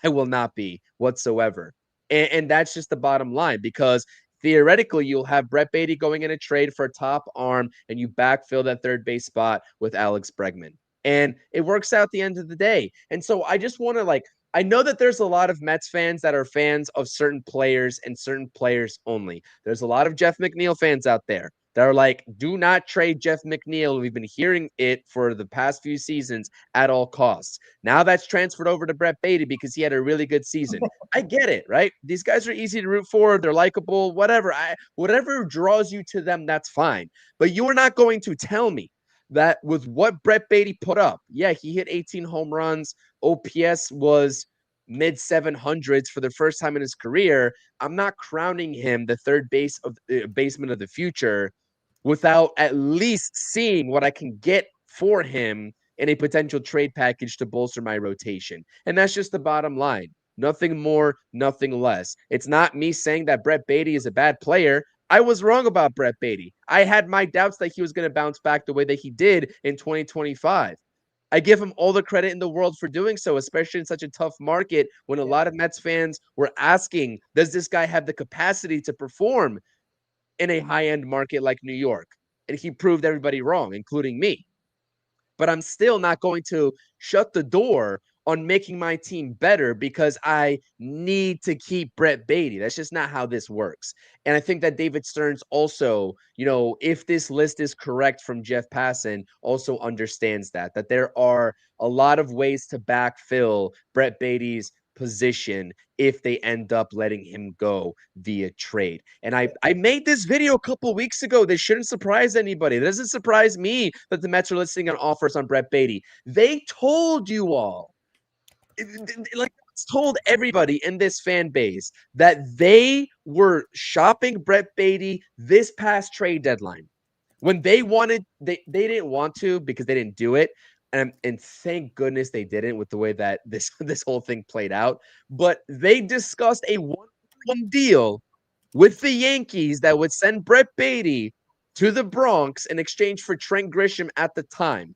I will not be whatsoever. And that's just the bottom line because theoretically, you'll have Brett Baty going in a trade for a top arm, and you backfill that third base spot with Alex Bregman. And it works out at the end of the day. And so I just want to I know that there's a lot of Mets fans that are fans of certain players and certain players only. There's a lot of Jeff McNeil fans out there that are like, do not trade Jeff McNeil. We've been hearing it for the past few seasons at all costs. Now that's transferred over to Brett Baty because he had a really good season. I get it, right? These guys are easy to root for. They're likable, whatever. Whatever draws you to them, that's fine. But you are not going to tell me that with what Brett Baty put up, yeah, he hit 18 home runs. OPS was mid 700s for the first time in his career. I'm not crowning him the third baseman of the future without at least seeing what I can get for him in a potential trade package to bolster my rotation. And that's just the bottom line. Nothing more, nothing less. It's not me saying that Brett Baty is a bad player. I was wrong about Brett Baty. I had my doubts that he was going to bounce back the way that he did in 2025. I give him all the credit in the world for doing so, especially in such a tough market when a lot of Mets fans were asking, does this guy have the capacity to perform in a high-end market like New York? And he proved everybody wrong, including me. But I'm still not going to shut the door on making my team better because I need to keep Brett Baty. That's just not how this works. And I think that David Stearns also, if this list is correct from Jeff Passan, also understands that there are a lot of ways to backfill Brett Baty's position if they end up letting him go via trade. And I made this video a couple weeks ago. This shouldn't surprise anybody. It doesn't surprise me that the Mets are listing on offers on Brett Baty. They told you all, told everybody in this fan base that they were shopping Brett Baty this past trade deadline. When they wanted, they didn't want to because they didn't do it. And thank goodness they didn't with the way that this whole thing played out. But they discussed a one deal with the Yankees that would send Brett Baty to the Bronx in exchange for Trent Grisham at the time.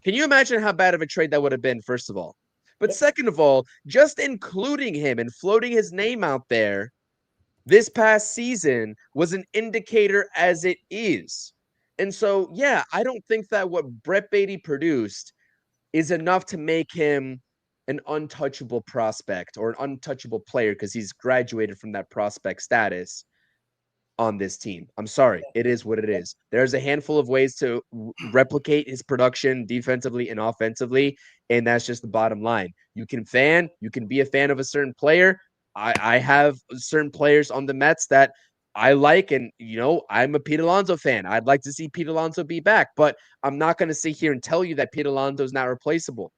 Can you imagine how bad of a trade that would have been, first of all? But second of all, just including him and floating his name out there this past season was an indicator as it is. And so, yeah, I don't think that what Brett Baty produced is enough to make him an untouchable prospect or an untouchable player because he's graduated from that prospect status on this team. I'm sorry. It is what it is. There's a handful of ways to replicate his production defensively and offensively, and that's just the bottom line. You can be a fan of a certain player. I have certain players on the Mets that I like, and I'm a Pete Alonso fan. I'd like to see Pete Alonso be back, but I'm not going to sit here and tell you that Pete Alonso is not replaceable.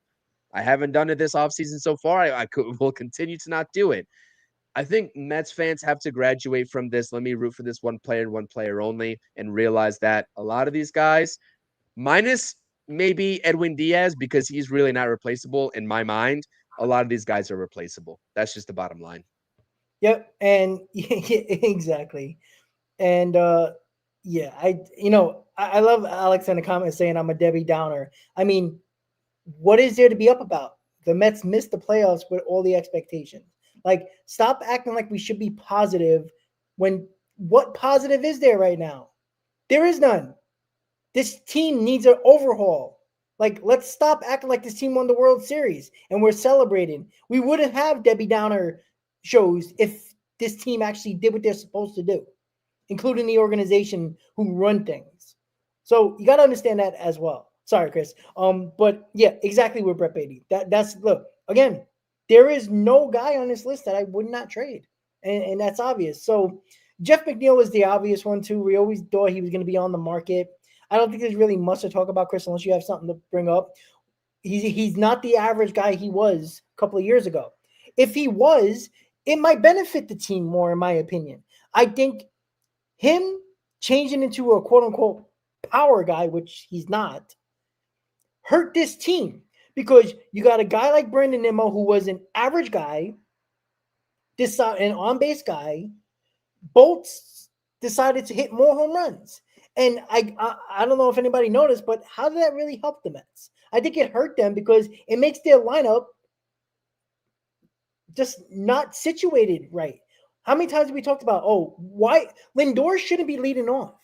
I haven't done it this offseason so far. I will continue to not do it. I think Mets fans have to graduate from this. Let me root for this one player and one player only, and realize that a lot of these guys, minus maybe Edwin Diaz, because he's really not replaceable in my mind, a lot of these guys are replaceable. That's just the bottom line. Yep, and exactly. And yeah, I love Alex in the comments saying I'm a Debbie Downer. I mean, what is there to be up about? The Mets missed the playoffs with all the expectations. Like, stop acting like we should be positive when what positive is there right now? There is none. This team needs an overhaul. Like, let's stop acting like this team won the World Series and we're celebrating. We wouldn't have Debbie Downer shows if this team actually did what they're supposed to do, including the organization who run things. So you got to understand that as well. Sorry, Chris. But yeah, exactly with Brett Beatty. That's look again. There is no guy on this list that I would not trade, and that's obvious. So Jeff McNeil is the obvious one too. We always thought he was going to be on the market. I don't think there's really much to talk about, Chris, unless you have something to bring up. He's not the average guy he was a couple of years ago. If he was, it might benefit the team more, in my opinion. I think him changing into a quote unquote power guy, which he's not, hurt this team because you got a guy like Brandon Nimmo who was an average guy, an on-base guy. Bolts decided to hit more home runs. And I don't know if anybody noticed, but how did that really help the Mets? I think it hurt them because it makes their lineup just not situated right. How many times have we talked about, why Lindor shouldn't be leading off?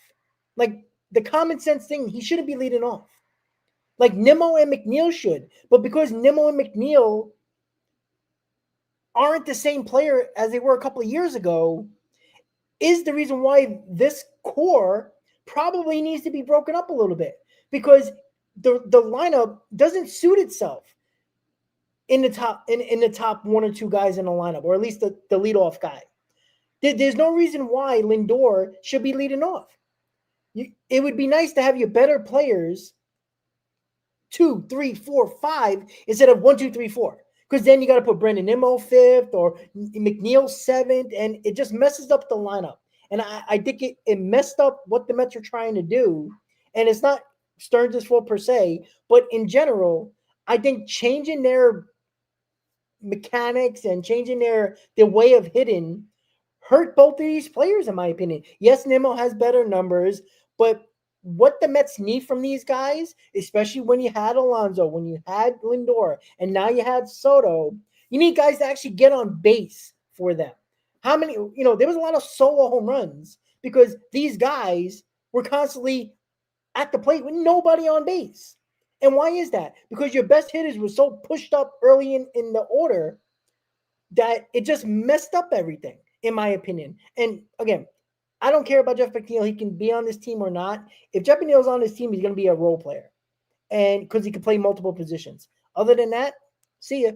Like, the common sense thing, he shouldn't be leading off. Like Nimmo and McNeil should. But because Nimmo and McNeil aren't the same player as they were a couple of years ago, is the reason why this core probably needs to be broken up a little bit. Because the lineup doesn't suit itself in the top one or two guys in the lineup, or at least the leadoff guy. There's no reason why Lindor should be leading off. It would be nice to have your better players 2, 3, 4, 5 instead of 1, 2, 3, 4. Because then you got to put Brandon Nimmo 5th or McNeil 7th, and it just messes up the lineup. And I think it messed up what the Mets are trying to do. And it's not Stearns' fault per se, but in general, I think changing their mechanics and changing their way of hitting hurt both of these players, in my opinion. Yes, Nimmo has better numbers, but what the Mets need from these guys, especially when you had Alonso, when you had Lindor, and now you had Soto, you need guys to actually get on base for them. How many, there was a lot of solo home runs because these guys were constantly at the plate with nobody on base. And why is that? Because your best hitters were so pushed up early in the order that it just messed up everything, in my opinion. And again, I don't care about Jeff McNeil. He can be on this team or not. If Jeff McNeil's on this team, he's going to be a role player, and because he can play multiple positions. Other than that, see ya.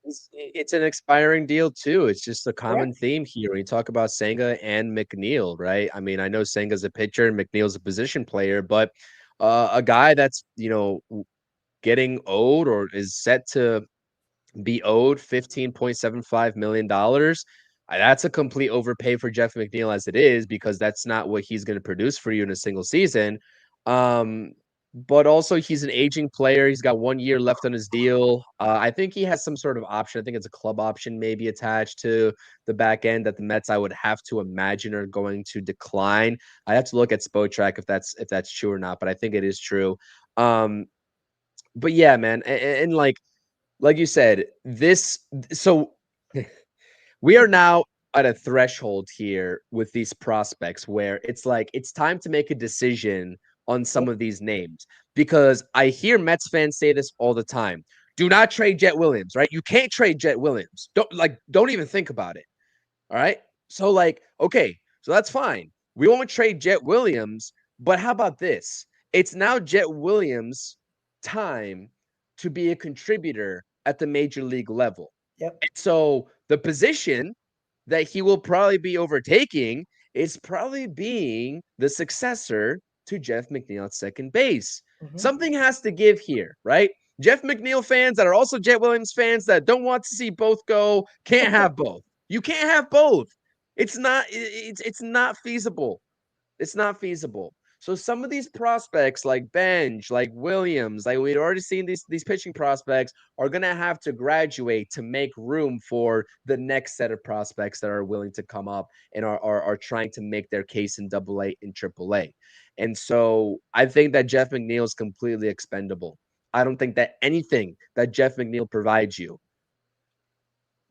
It's an expiring deal too. It's just a common theme here when you talk about Senga and McNeil, right? I mean, I know Senga's a pitcher and McNeil's a position player, but a guy that's getting owed or is set to be owed $15.75 million. That's a complete overpay for Jeff McNeil as it is, because that's not what he's going to produce for you in a single season. But also he's an aging player. He's got 1 year left on his deal. I think he has some sort of option. I think it's a club option maybe attached to the back end that the Mets, I would have to imagine, are going to decline. I have to look at Spotrac if that's true or not, but I think it is true. But yeah, man. And like you said, so we are now at a threshold here with these prospects where it's like it's time to make a decision on some of these names, because I hear Mets fans say this all the time. Do not trade Jet Williams, right? You can't trade Jet Williams. Don't even think about it. All right. So, like, okay, so that's fine. We won't trade Jet Williams, but how about this? It's now Jet Williams' time to be a contributor at the major league level. Yep. And so the position that he will probably be overtaking is probably being the successor to Jeff McNeil at second base. Something has to give here, right? Jeff McNeil fans that are also Jet Williams fans that don't want to see both go can't have both. You can't have both. It's not feasible. It's not feasible. So some of these prospects like Benj, like Williams, like we'd already seen these pitching prospects are gonna have to graduate to make room for the next set of prospects that are willing to come up and are trying to make their case in AA and AAA. And so I think that Jeff McNeil is completely expendable. I don't think that anything that Jeff McNeil provides you,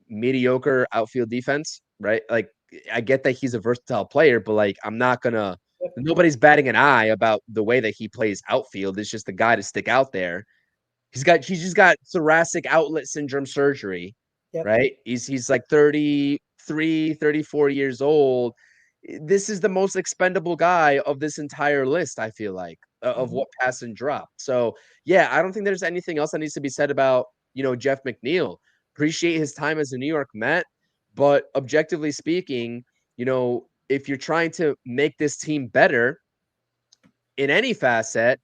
mediocre outfield defense, right? Like I get that he's a versatile player, but like I'm not gonna nobody's batting an eye about the way that he plays outfield. It's just a guy to stick out there. He's just got thoracic outlet syndrome surgery, Yep. right? He's like 33, 34 years old. This is the most expendable guy of this entire list, I feel like, of what passed and dropped. So yeah, I don't think there's anything else that needs to be said about, Jeff McNeil. Appreciate his time as a New York Met, but objectively speaking, if you're trying to make this team better in any facet,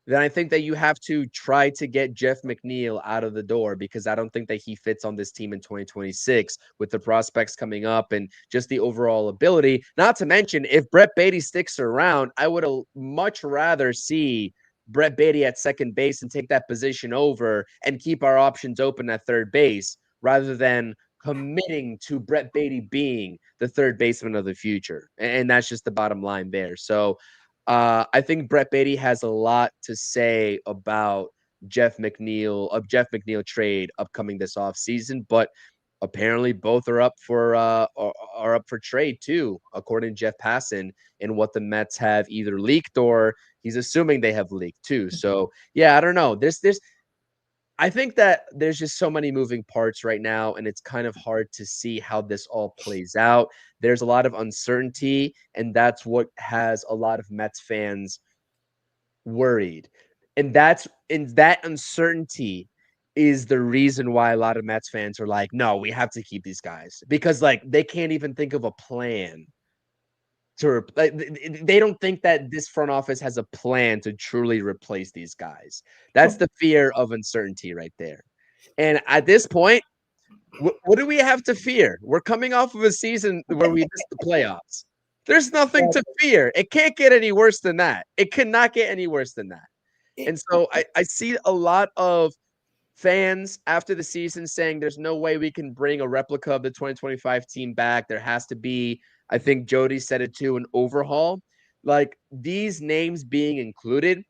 then I think that you have to try to get Jeff McNeil out of the door because I don't think that he fits on this team in 2026 with the prospects coming up and just the overall ability. Not to mention, if Brett Beatty sticks around, I would much rather see Brett Beatty at second base and take that position over and keep our options open at third base rather than committing to Brett Beatty being the third baseman of the future. And that's just the bottom line there. So I think Brett Beatty has a lot to say about Jeff McNeil trade upcoming this offseason, but apparently both are up for trade too, according to Jeff Passan, and what the Mets have either leaked or he's assuming they have leaked too. So yeah, I don't know. I think that there's just so many moving parts right now, and it's kind of hard to see how this all plays out. There's a lot of uncertainty, and that's what has a lot of Mets fans worried. And that uncertainty is the reason why a lot of Mets fans are like, no, we have to keep these guys because like they can't even think of a plan they don't think that this front office has a plan to truly replace these guys. That's the fear of uncertainty right there. And at this point, what do we have to fear? We're coming off of a season where we missed the playoffs. There's nothing to fear. It can't get any worse than that. It cannot get any worse than that. And so I see a lot of fans after the season saying there's no way we can bring a replica of the 2025 team back. There has to be, I think Jody said it too, an overhaul. Like these names being included,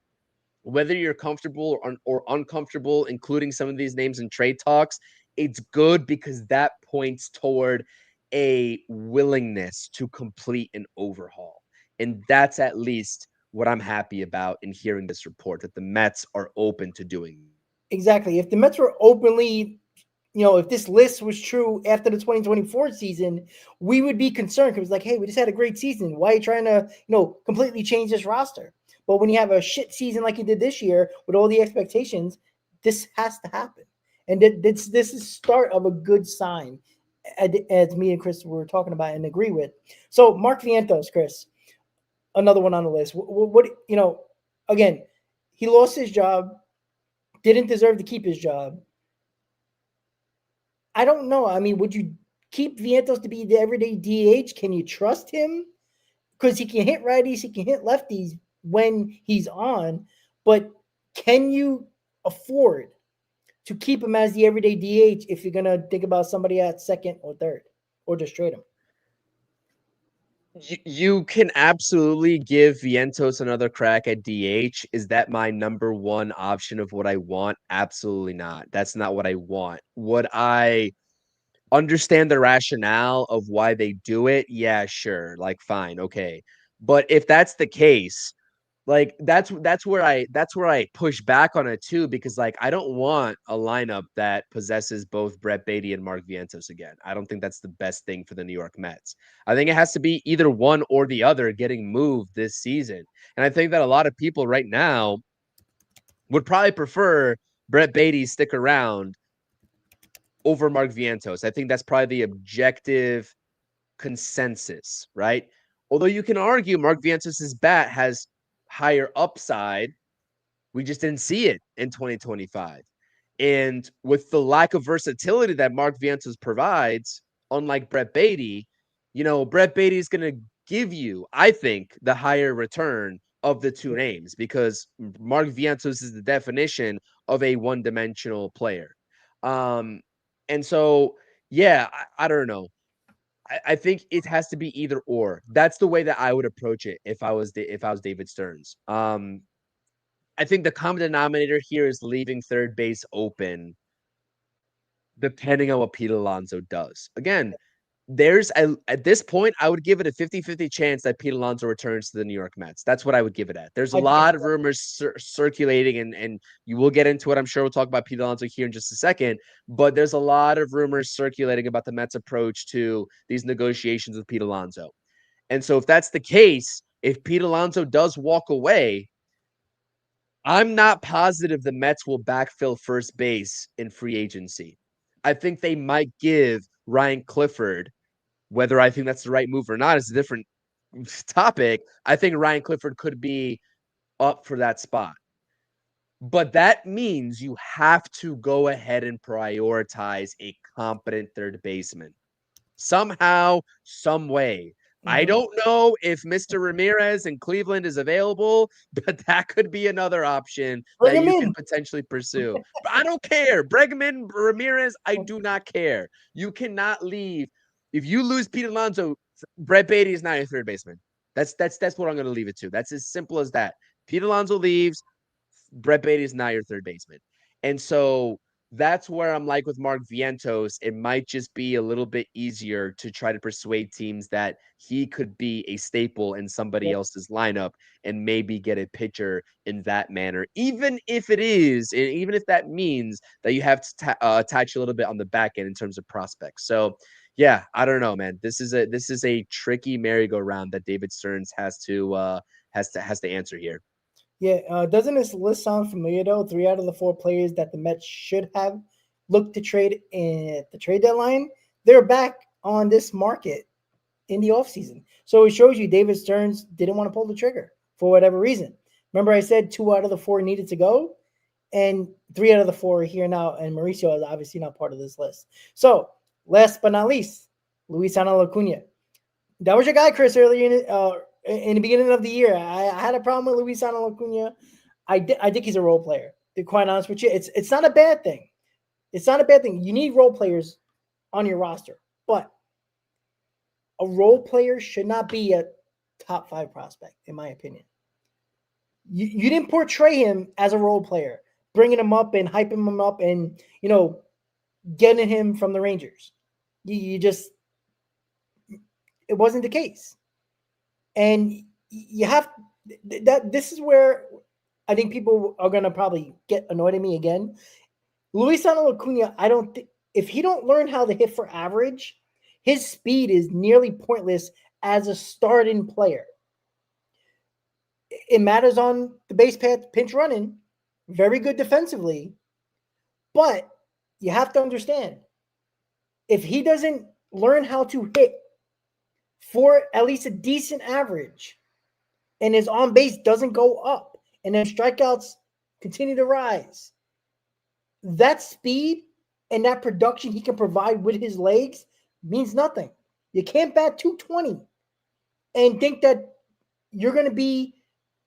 whether you're comfortable or uncomfortable including some of these names in trade talks, it's good because that points toward a willingness to complete an overhaul. And that's at least what I'm happy about in hearing this report, that the Mets are open to doing. Exactly. If the Mets were openly, if this list was true after the 2024 season, we would be concerned because like, hey, we just had a great season. Why are you trying to, completely change this roster? But when you have a shit season like you did this year with all the expectations, this has to happen. And this is start of a good sign, as me and Chris were talking about and agree with. So Mark Vientos, Chris, another one on the list. What again, he lost his job, didn't deserve to keep his job. I don't know. I mean, would you keep Vientos to be the everyday DH? Can you trust him? Because he can hit righties, he can hit lefties when he's on, but can you afford to keep him as the everyday DH if you're going to think about somebody at second or third, or just trade him? You can absolutely give Vientos another crack at DH. Is that my number one option of what I want? Absolutely not. That's not what I want. Would I understand the rationale of why they do it? Yeah, sure. Like, fine. Okay. But if that's the case, Like that's where I push back on it too, because like I don't want a lineup that possesses both Brett Beatty and Mark Vientos again. I don't think that's the best thing for the New York Mets. I think it has to be either one or the other getting moved this season. And I think that a lot of people right now would probably prefer Brett Beatty stick around over Mark Vientos. I think that's probably the objective consensus, right? Although you can argue Mark Vientos' bat has higher upside, we just didn't see it in 2025. And with the lack of versatility that Mark Vientos provides, unlike Brett Beatty, Brett Beatty is going to give you, I think, the higher return of the two names, because Mark Vientos is the definition of a one-dimensional player. And so, yeah, I don't know. I think it has to be either or. That's the way that I would approach it if I was David Stearns. I think the common denominator here is leaving third base open, depending on what Pete Alonso does. Again, at this point, I would give it a 50-50 chance that Pete Alonso returns to the New York Mets. That's what I would give it at. There's a lot of rumors circulating, and you will get into it. I'm sure we'll talk about Pete Alonso here in just a second, but there's a lot of rumors circulating about the Mets' approach to these negotiations with Pete Alonso. And so if that's the case, if Pete Alonso does walk away, I'm not positive the Mets will backfill first base in free agency. I think they might give Ryan Clifford, whether I think that's the right move or not is a different topic. I think Ryan Clifford could be up for that spot. But that means you have to go ahead and prioritize a competent third baseman. Somehow, some way. I don't know if Mr. Ramirez in Cleveland is available, but that could be another option that you can potentially pursue. But I don't care. Bregman, Ramirez, I do not care. You cannot leave. If you lose Pete Alonso, Brett Beatty is not your third baseman. That's what I'm going to leave it to. That's as simple as that. Pete Alonso leaves, Brett Beatty is not your third baseman. And so that's where I'm like with Mark Vientos. It might just be a little bit easier to try to persuade teams that he could be a staple in somebody else's lineup and maybe get a pitcher in that manner, even if that means that you have to attach a little bit on the back end in terms of prospects. So yeah, I don't know, man. This is a tricky merry-go-round that David Stearns has to answer here. Yeah, doesn't this list sound familiar though? 3 out of the 4 players that the Mets should have looked to trade at the trade deadline, they're back on this market in the offseason. So it shows you David Stearns didn't want to pull the trigger for whatever reason. Remember I said 2 out of the 4 needed to go, and 3 out of the 4 are here now, and Mauricio is obviously not part of this list. So last but not least, Luisano Acuna. That was your guy, Chris, earlier in the beginning of the year. I had a problem with Luisano Acuna. I think he's a role player. To be quite honest with you, it's not a bad thing. It's not a bad thing. You need role players on your roster, but a role player should not be a top 5 prospect, in my opinion. You didn't portray him as a role player, bringing him up and hyping him up and getting him from the Rangers. It wasn't the case. And you have that. This is where I think people are going to probably get annoyed at me again. Luisano Acuna, I don't think if he don't learn how to hit for average, his speed is nearly pointless as a starting player. It matters on the base path, pinch running, very good defensively, but you have to understand if he doesn't learn how to hit for at least a decent average, and his on base doesn't go up, and then strikeouts continue to rise, that speed and that production he can provide with his legs means nothing. You can't bat 220 and think that you're going to be,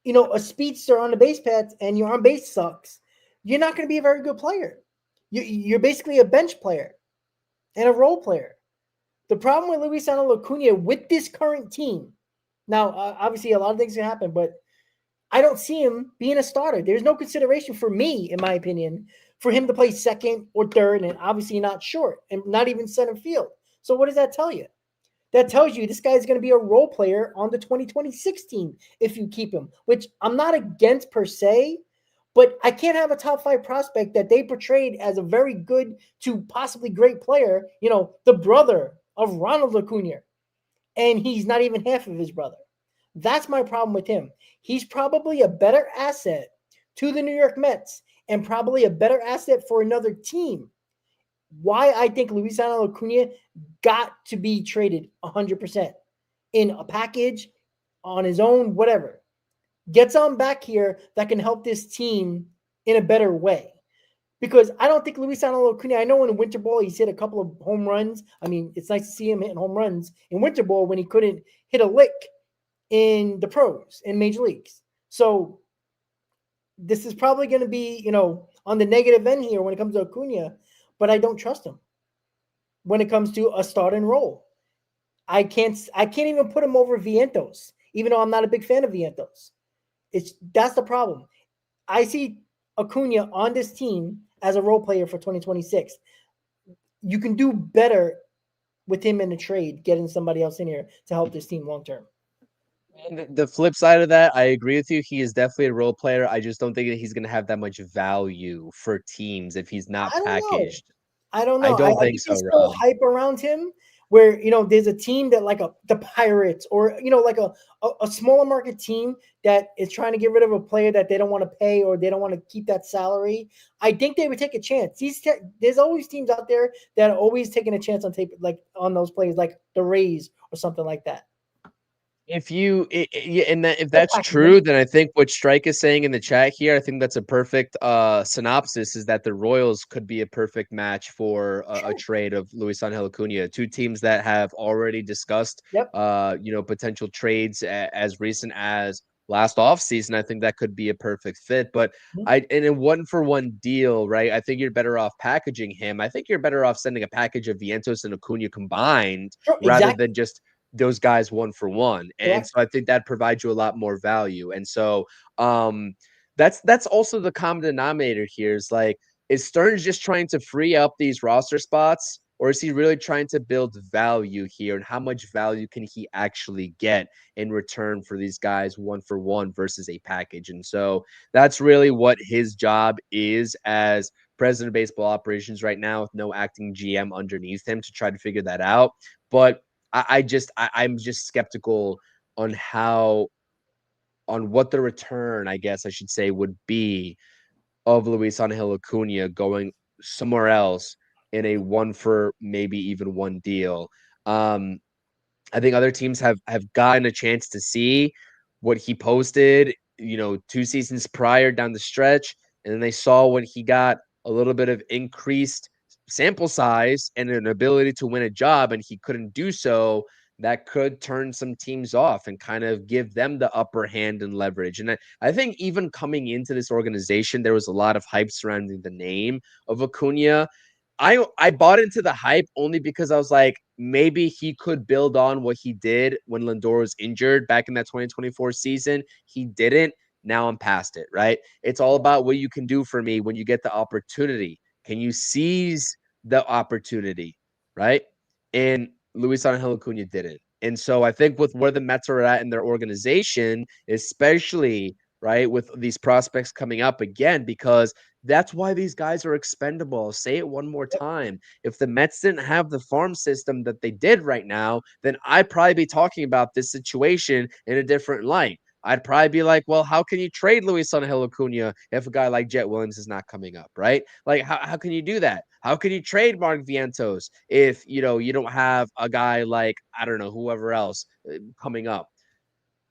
a speedster on the base paths and your on base sucks. You're not going to be a very good player. You're basically a bench player and a role player. The problem with Luisano Acuna with this current team, now, obviously a lot of things can happen, but I don't see him being a starter. There's no consideration for me, in my opinion, for him to play second or third, and obviously not short, and not even center field. So what does that tell you? that tells you this guy's going to be a role player on the 2026 team if you keep him, which I'm not against per se, but I can't have a top 5 prospect that they portrayed as a very good to possibly great player, the brother of Ronald Acuna, and he's not even half of his brother. That's my problem with him. He's probably a better asset to the New York Mets and probably a better asset for another team. Why I think Luis Angel Acuna got to be traded 100% in a package, on his own, whatever. Get some back here that can help this team in a better way. Because I don't think Luis Angel Acuna, I know in Winter Ball he's hit a couple of home runs. I mean, it's nice to see him hitting home runs in Winter Ball when he couldn't hit a lick in the pros, in major leagues. So this is probably going to be, on the negative end here when it comes to Acuna, but I don't trust him when it comes to a start and roll. I can't even put him over Vientos, even though I'm not a big fan of Vientos. That's the problem. I see Acuna on this team as a role player for 2026. You can do better with him in a trade, getting somebody else in here to help this team long term. And the flip side of that, I agree with you. He is definitely a role player. I just don't think that he's going to have that much value for teams if he's not I don't know. packaged. I don't I know. don't I think think so, there's still Rob. hype around him where, there's a team that like the Pirates or, like a smaller market team that is trying to get rid of a player that they don't want to pay or they don't want to keep that salary. I think they would take a chance. There's always teams out there that are always taking a chance on like on those players, like the Rays or something like that. If you yeah, and if They'll that's package him. true, then I think what Strike is saying in the chat here, I think that's a perfect synopsis. Is that the Royals could be a perfect match for a Sure. trade of Luis Angel Acuna, two teams that have already discussed, Yep. potential trades as recent as last offseason. I think that could be a perfect fit. But in a 1-for-1 deal, right? I think you're better off packaging him. I think you're better off sending a package of Vientos and Acuna combined Sure. rather Exactly. than just those guys 1-for-1. And Correct. so I think that provides you a lot more value. And so that's also the common denominator here is like, is Stearns just trying to free up these roster spots, or is he really trying to build value here? And how much value can he actually get in return for these guys 1-for-1 versus a package? And so that's really what his job is as president of baseball operations right now, with no acting GM underneath him to try to figure that out. But I'm just skeptical on what the return, I guess I should say, would be of Luis Angel Acuna going somewhere else in a 1-for-maybe-even-1 deal. I think other teams have gotten a chance to see what he posted, 2 seasons prior down the stretch, and then they saw when he got a little bit of increased sample size and an ability to win a job, and he couldn't do so. That could turn some teams off and kind of give them the upper hand and leverage. And I think even coming into this organization, there was a lot of hype surrounding the name of Acuna. I bought into the hype only because I was like, maybe he could build on what he did when Lindor was injured back in that 2024 season. He didn't. Now I'm past it, right? It's all about what you can do for me when you get the opportunity. Can you seize the opportunity, right? And Luis Angel Acuna didn't. And so I think with where the Mets are at in their organization, especially right with these prospects coming up again, because that's why these guys are expendable. I'll say it one more time. If the Mets didn't have the farm system that they did right now, then I'd probably be talking about this situation in a different light. I'd probably be like, well, how can you trade Luis Angel Acuna if a guy like Jet Williams is not coming up, right? Like, how can you do that? How can you trade Mark Vientos if, you don't have a guy like, I don't know, whoever else coming up?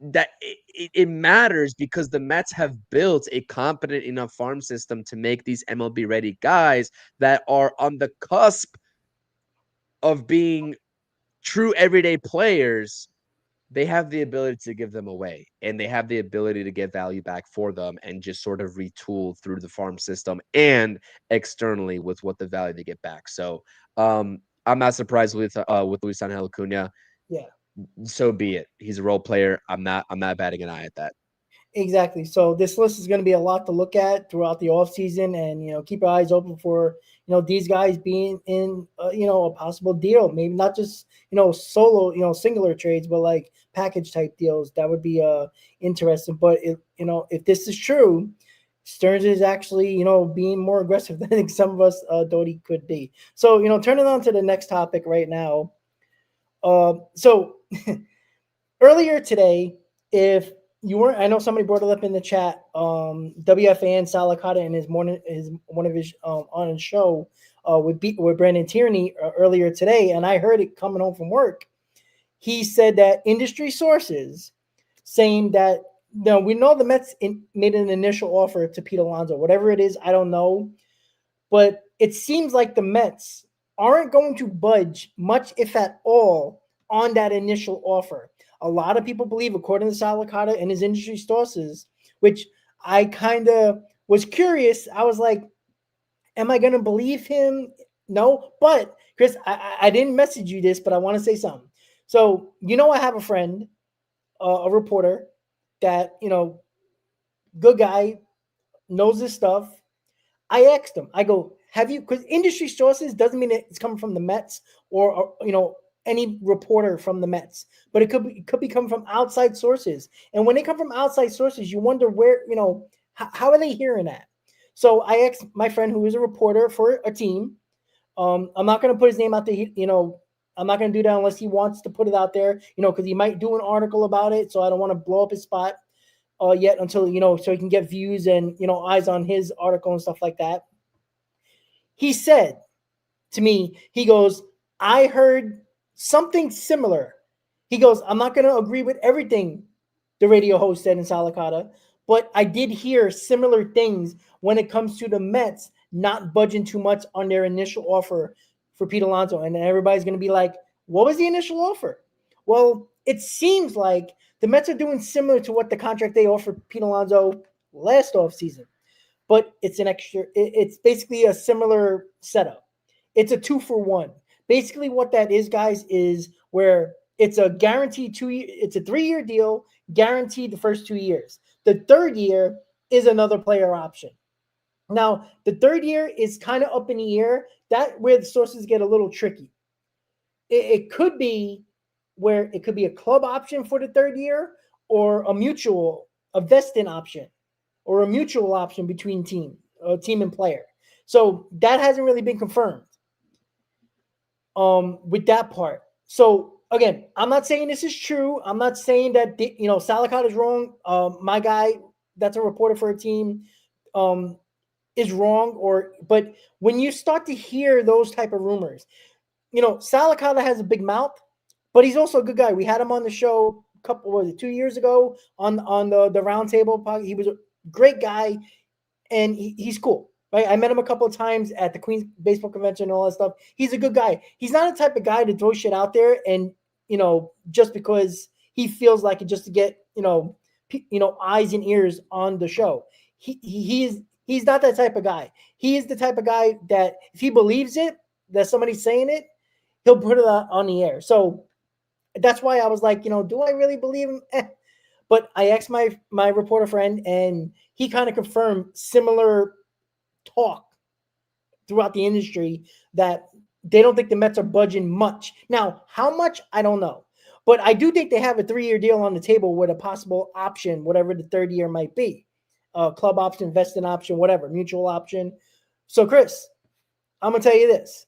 That it matters because the Mets have built a competent enough farm system to make these MLB ready guys that are on the cusp of being true everyday players. They have the ability to give them away, and they have the ability to get value back for them and just sort of retool through the farm system and externally with what the value they get back. So I'm not surprised with Luis Angel Acuna. Yeah. So be it. He's a role player. I'm not batting an eye at that. Exactly. So this list is going to be a lot to look at throughout the offseason, and keep your eyes open for these guys being in a possible deal. Maybe not just solo singular trades, but like package type deals. That would be interesting. But if this is true, Stearns is actually being more aggressive than I think some of us thought he could be. So turning on to the next topic right now. So earlier today, if you weren't, I know somebody brought it up in the chat. WFAN Salicata in his one of his on his show with Brandon Tierney earlier today, and I heard it coming home from work. He said that industry sources saying that we know the Mets made an initial offer to Pete Alonso, whatever it is, I don't know, but it seems like the Mets aren't going to budge much, if at all, on that initial offer. A lot of people believe, according to Salicata and his industry sources, which I kind of was curious. I was like, am I going to believe him? No. But, Chris, I didn't message you this, but I want to say something. So, I have a friend, a reporter that, good guy, knows his stuff. I asked him, I go, have you, because industry sources doesn't mean it's coming from the Mets or any reporter from the Mets, but it could be coming from outside sources. And when they come from outside sources, you wonder where, how are they hearing that? So I asked my friend who is a reporter for a team. I'm not going to put his name out there. I'm not going to do that unless he wants to put it out there, because he might do an article about it. So I don't want to blow up his spot yet until, so he can get views and, eyes on his article and stuff like that. He said to me, he goes, I heard something similar. He goes, I'm not going to agree with everything the radio host said in Salicata, but I did hear similar things when it comes to the Mets not budging too much on their initial offer for Pete Alonso. And everybody's going to be like, what was the initial offer? Well, it seems like the Mets are doing similar to what the contract they offered Pete Alonso last offseason, but it's an extra. It's basically a similar setup. It's a 2-for-1. Basically, what that is, guys, is where it's a guaranteed it's a 3-year deal, guaranteed the first 2 years. The third year is another player option. Now, the third year is kind of up in the air. That where the sources get a little tricky. It could be where it could be a club option for the third year, or a vesting option, or a mutual option between team and player. So that hasn't really been confirmed with that part. So again, I'm not saying this is true. I'm not saying that Salicata is wrong. My guy, that's a reporter for a team, is wrong. But when you start to hear those type of rumors, Salicata has a big mouth, but he's also a good guy. We had him on the show a couple, 2 years ago on the roundtable podcast. He was a great guy, and he's cool. Right? I met him a couple of times at the Queens Baseball Convention and all that stuff. He's a good guy. He's not the type of guy to throw shit out there and just because he feels like it, just to get eyes and ears on the show. He's not that type of guy. He is the type of guy that if he believes it, that somebody's saying it, he'll put it on the air. So that's why I was like, do I really believe him? But I asked my reporter friend, and he kind of confirmed similar talk throughout the industry that they don't think the Mets are budging much. Now, how much, I don't know. But I do think they have a 3-year deal on the table with a possible option, whatever the third year might be. Club option, vesting option, whatever, mutual option. So, Chris, I'm going to tell you this.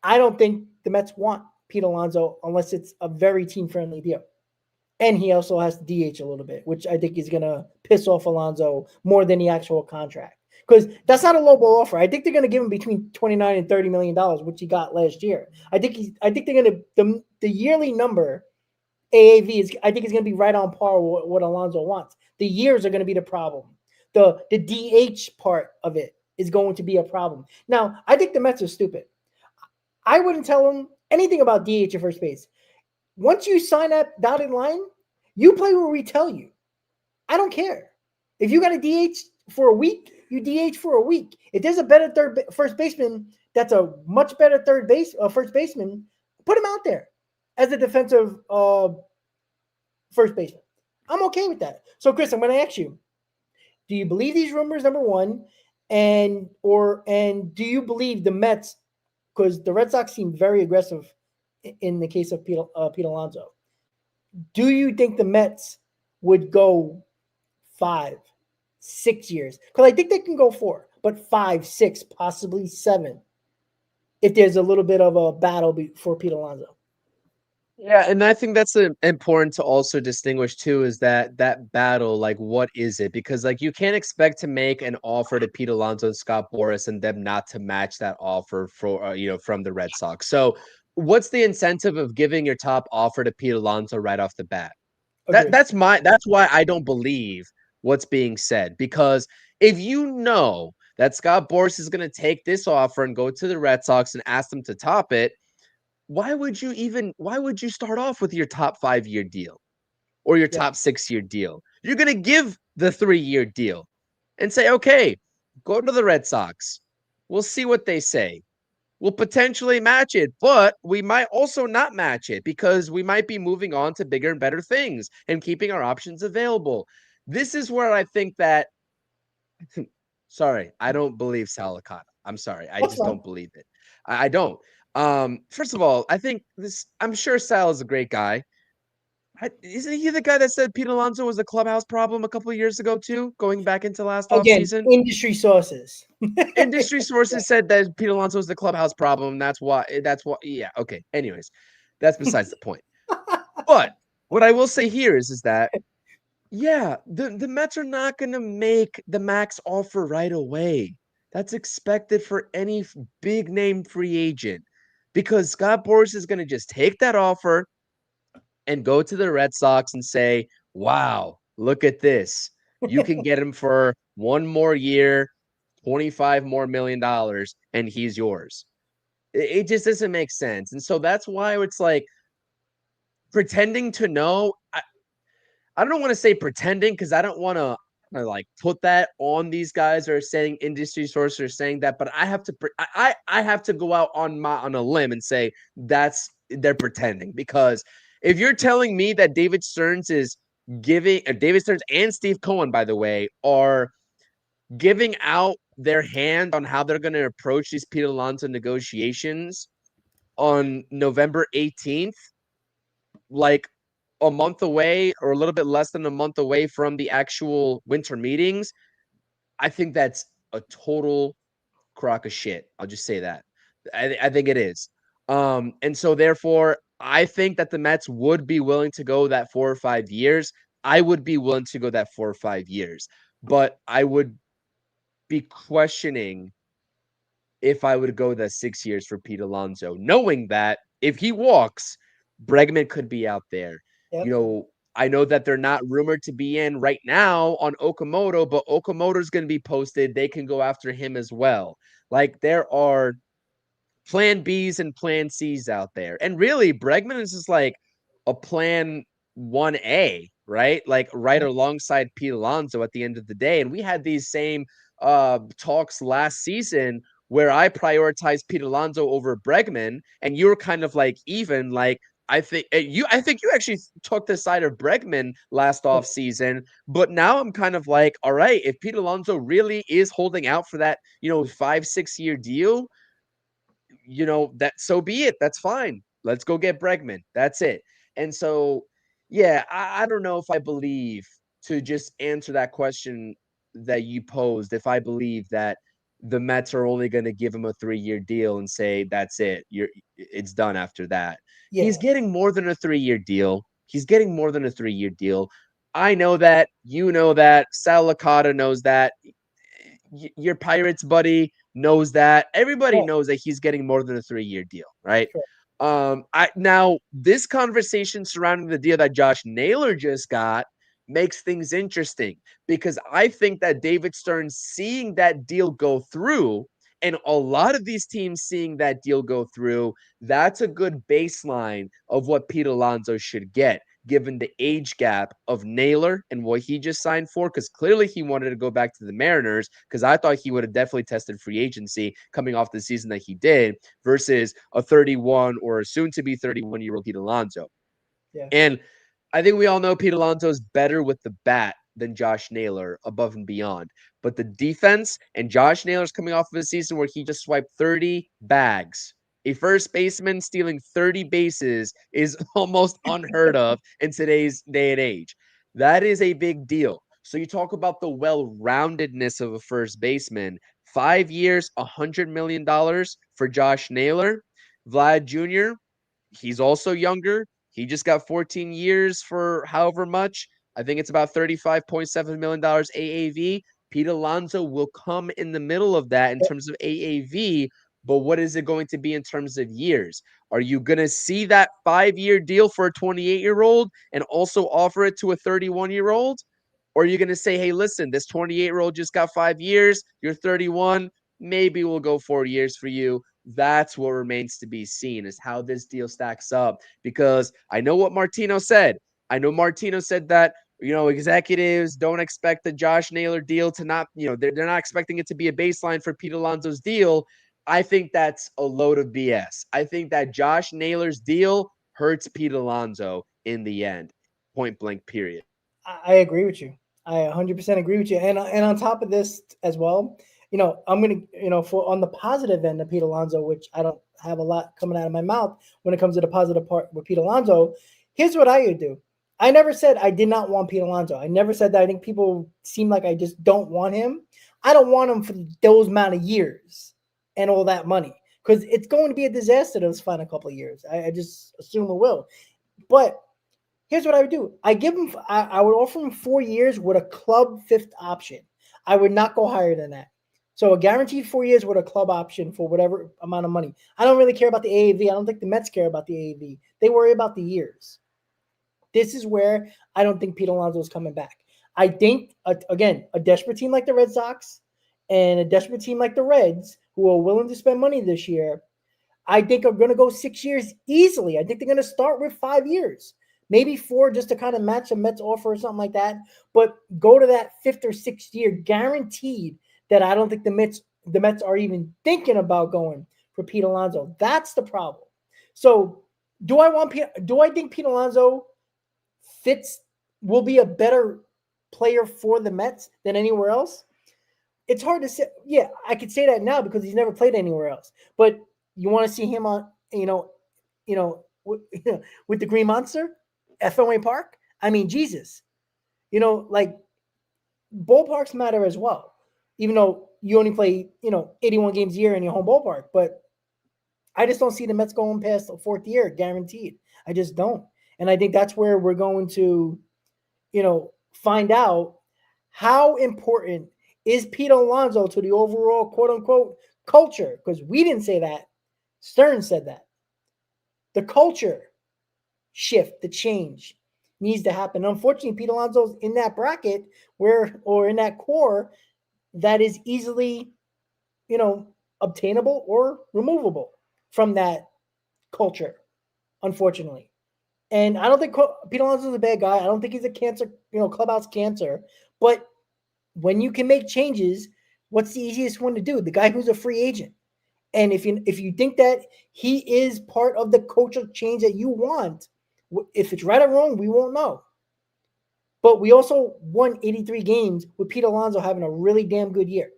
I don't think the Mets want Pete Alonso unless it's a very team-friendly deal. And he also has to DH a little bit, which I think is going to piss off Alonso more than the actual contract. Because that's not a lowball offer. I think they're going to give him between $29 and $30 million, which he got last year. I think they're going to the yearly number AAV is, I think, is going to be right on par with what Alonso wants. The years are going to be the problem. The DH part of it is going to be a problem. Now, I think the Mets are stupid. I wouldn't tell them anything about DH at first base. Once you sign that dotted line, you play where we tell you. I don't care. If you got a DH for a week, you DH for a week. If there's a better first baseman that's a much better first baseman, put him out there as a defensive first baseman. I'm okay with that. So, Chris, I'm going to ask you: do you believe these rumors? Number one, and do you believe the Mets? Because the Red Sox seem very aggressive in the case of Pete Alonso. Do you think the Mets would go 5, 6 years? Because I think they can go 4, but 5, 6, possibly 7, if there's a little bit of a battle for Pete Alonso. Yeah, and I think that's important to also distinguish too, is that battle, like what is it? Because like you can't expect to make an offer to Pete Alonso and Scott Boras and them not to match that offer for from the Red Sox. So what's the incentive of giving your top offer to Pete Alonso right off the bat? Agree. That's why I don't believe what's being said, because if you know that Scott Boras is going to take this offer and go to the Red Sox and ask them to top it, why would you start off with your top 5-year deal or your Yeah. top 6-year deal? You're going to give the 3-year deal and say, okay, go to the Red Sox. We'll see what they say. We'll potentially match it, but we might also not match it because we might be moving on to bigger and better things and keeping our options available. This is where I think that, sorry, I don't believe Salicata. I'm sorry. I That's just fine. don't believe it. I don't. First of all, I think I'm sure Sal is a great guy. Isn't he the guy that said Pete Alonso was a clubhouse problem a couple of years ago too, going back into last Again, offseason? industry sources. Industry sources said that Pete Alonso was the clubhouse problem. That's why. Yeah. Okay. Anyways, that's besides the point. But what I will say here is that yeah, the Mets are not going to make the max offer right away. That's expected for any big name free agent, because Scott Boras is going to just take that offer and go to the Red Sox and say, wow, look at this. You can get him for one more year, $25 more million, and he's yours. It just doesn't make sense. And so that's why it's like pretending to know. I don't want to say pretending, because I don't want to like put that on these guys or saying industry sources are saying that, but I have to I have to go out on a limb and say they're pretending, because if you're telling me that David Stearns is giving David Stearns and Steve Cohen, by the way, are giving out their hand on how they're going to approach these Pete Alonso negotiations on November 18th, like a month away or a little bit less than a month away from the actual winter meetings, I think that's a total crock of shit. I'll just say that. I think it is. And so therefore, I think that the Mets would be willing to go that 4 or 5 years. I would be willing to go that 4 or 5 years, but I would be questioning if I would go the 6 years for Pete Alonso, knowing that if he walks, Bregman could be out there. Yep. I know that they're not rumored to be in right now on Okamoto, but Okamoto's going to be posted. They can go after him as well. Like, there are plan Bs and plan Cs out there. And really, Bregman is just like a plan 1A, right? Like right alongside Pete Alonso at the end of the day. And we had these same talks last season where I prioritized Pete Alonso over Bregman, and you were kind of like even like I think you actually took the side of Bregman last off season, but now I'm kind of like, all right, if Pete Alonso really is holding out for that, 5-6 year deal, that so be it. That's fine. Let's go get Bregman. That's it. And so, yeah, I don't know if I believe, to just answer that question that you posed, if I believe that the Mets are only going to give him a 3-year deal and say, that's it. It's done after that. Yeah. He's getting more than a 3-year deal. He's getting more than a 3-year deal. I know that. You know that. Sal Licata knows that. Your Pirates buddy knows that. Everybody Right. knows that he's getting more than a 3-year deal, right? Sure. I now this conversation surrounding the deal that Josh Naylor just got makes things interesting, because I think that David Stern seeing that deal go through, and a lot of these teams seeing that deal go through, that's a good baseline of what Pete Alonso should get, given the age gap of Naylor and what he just signed for, because clearly he wanted to go back to the Mariners, because I thought he would have definitely tested free agency coming off the season that he did, versus a 31 or a soon-to-be 31-year-old Pete Alonso. Yeah. And I think we all know Pete Alonso is better with the bat than Josh Naylor above and beyond. But the defense, and Josh Naylor's coming off of a season where he just swiped 30 bags. A first baseman stealing 30 bases is almost unheard of in today's day and age. That is a big deal. So you talk about the well-roundedness of a first baseman. 5 years, $100 million for Josh Naylor. Vlad Jr., he's also younger. He just got 14 years for however much. I think it's about $35.7 million AAV. Pete Alonso will come in the middle of that in terms of AAV, but what is it going to be in terms of years? Are you going to see that 5-year deal for a 28-year-old and also offer it to a 31-year-old? Or are you going to say, hey, listen, this 28-year-old just got 5 years, you're 31, maybe we'll go 4 years for you. That's what remains to be seen, is how this deal stacks up. Because I know what Martino said. I know Martino said that, executives don't expect the Josh Naylor deal to not, they're not expecting it to be a baseline for Pete Alonso's deal. I think that's a load of BS. I think that Josh Naylor's deal hurts Pete Alonso in the end. Point blank, period. I agree with you. I 100% agree with you. And on top of this as well, I'm gonna, for on the positive end of Pete Alonso, which I don't have a lot coming out of my mouth when it comes to the positive part with Pete Alonso. Here's what I would do. I never said I did not want Pete Alonso. I never said that. I think people seem like I just don't want him. I don't want him for those amount of years and all that money, because it's going to be a disaster those final couple of years. I just assume it will. But here's what I would do. I would offer him 4 years with a club fifth option. I would not go higher than that. So a guaranteed 4 years with a club option for whatever amount of money. I don't really care about the AAV. I don't think the Mets care about the AAV. They worry about the years. This is where I don't think Pete Alonso is coming back. I think, again, a desperate team like the Red Sox and a desperate team like the Reds, who are willing to spend money this year, I think are going to go 6 years easily. I think they're going to start with 5 years. Maybe 4 just to kind of match a Mets offer or something like that. But go to that 5th or 6th year guaranteed, that I don't think the Mets are even thinking about going for Pete Alonso. That's the problem. So do I think Pete Alonso will be a better player for the Mets than anywhere else? It's hard to say. Yeah, I could say that now because he's never played anywhere else. But you want to see him on, with the Green Monster at Fenway Park? I mean, Jesus. Like, ballparks matter as well, even though you only play, 81 games a year in your home ballpark. But I just don't see the Mets going past the 4th year guaranteed. I just don't. And I think that's where we're going to, find out how important is Pete Alonso to the overall quote unquote culture. Because we didn't say that. Stern said that. The culture shift, the change needs to happen. Unfortunately, Pete Alonso's in that bracket or in that core that is easily, obtainable or removable from that culture, unfortunately. And I don't think Pete Alonso is a bad guy. I don't think he's a cancer, clubhouse cancer. But when you can make changes, what's the easiest one to do? The guy who's a free agent. And if you think that he is part of the cultural change that you want, if it's right or wrong, we won't know. But we also won 83 games with Pete Alonso having a really damn good year.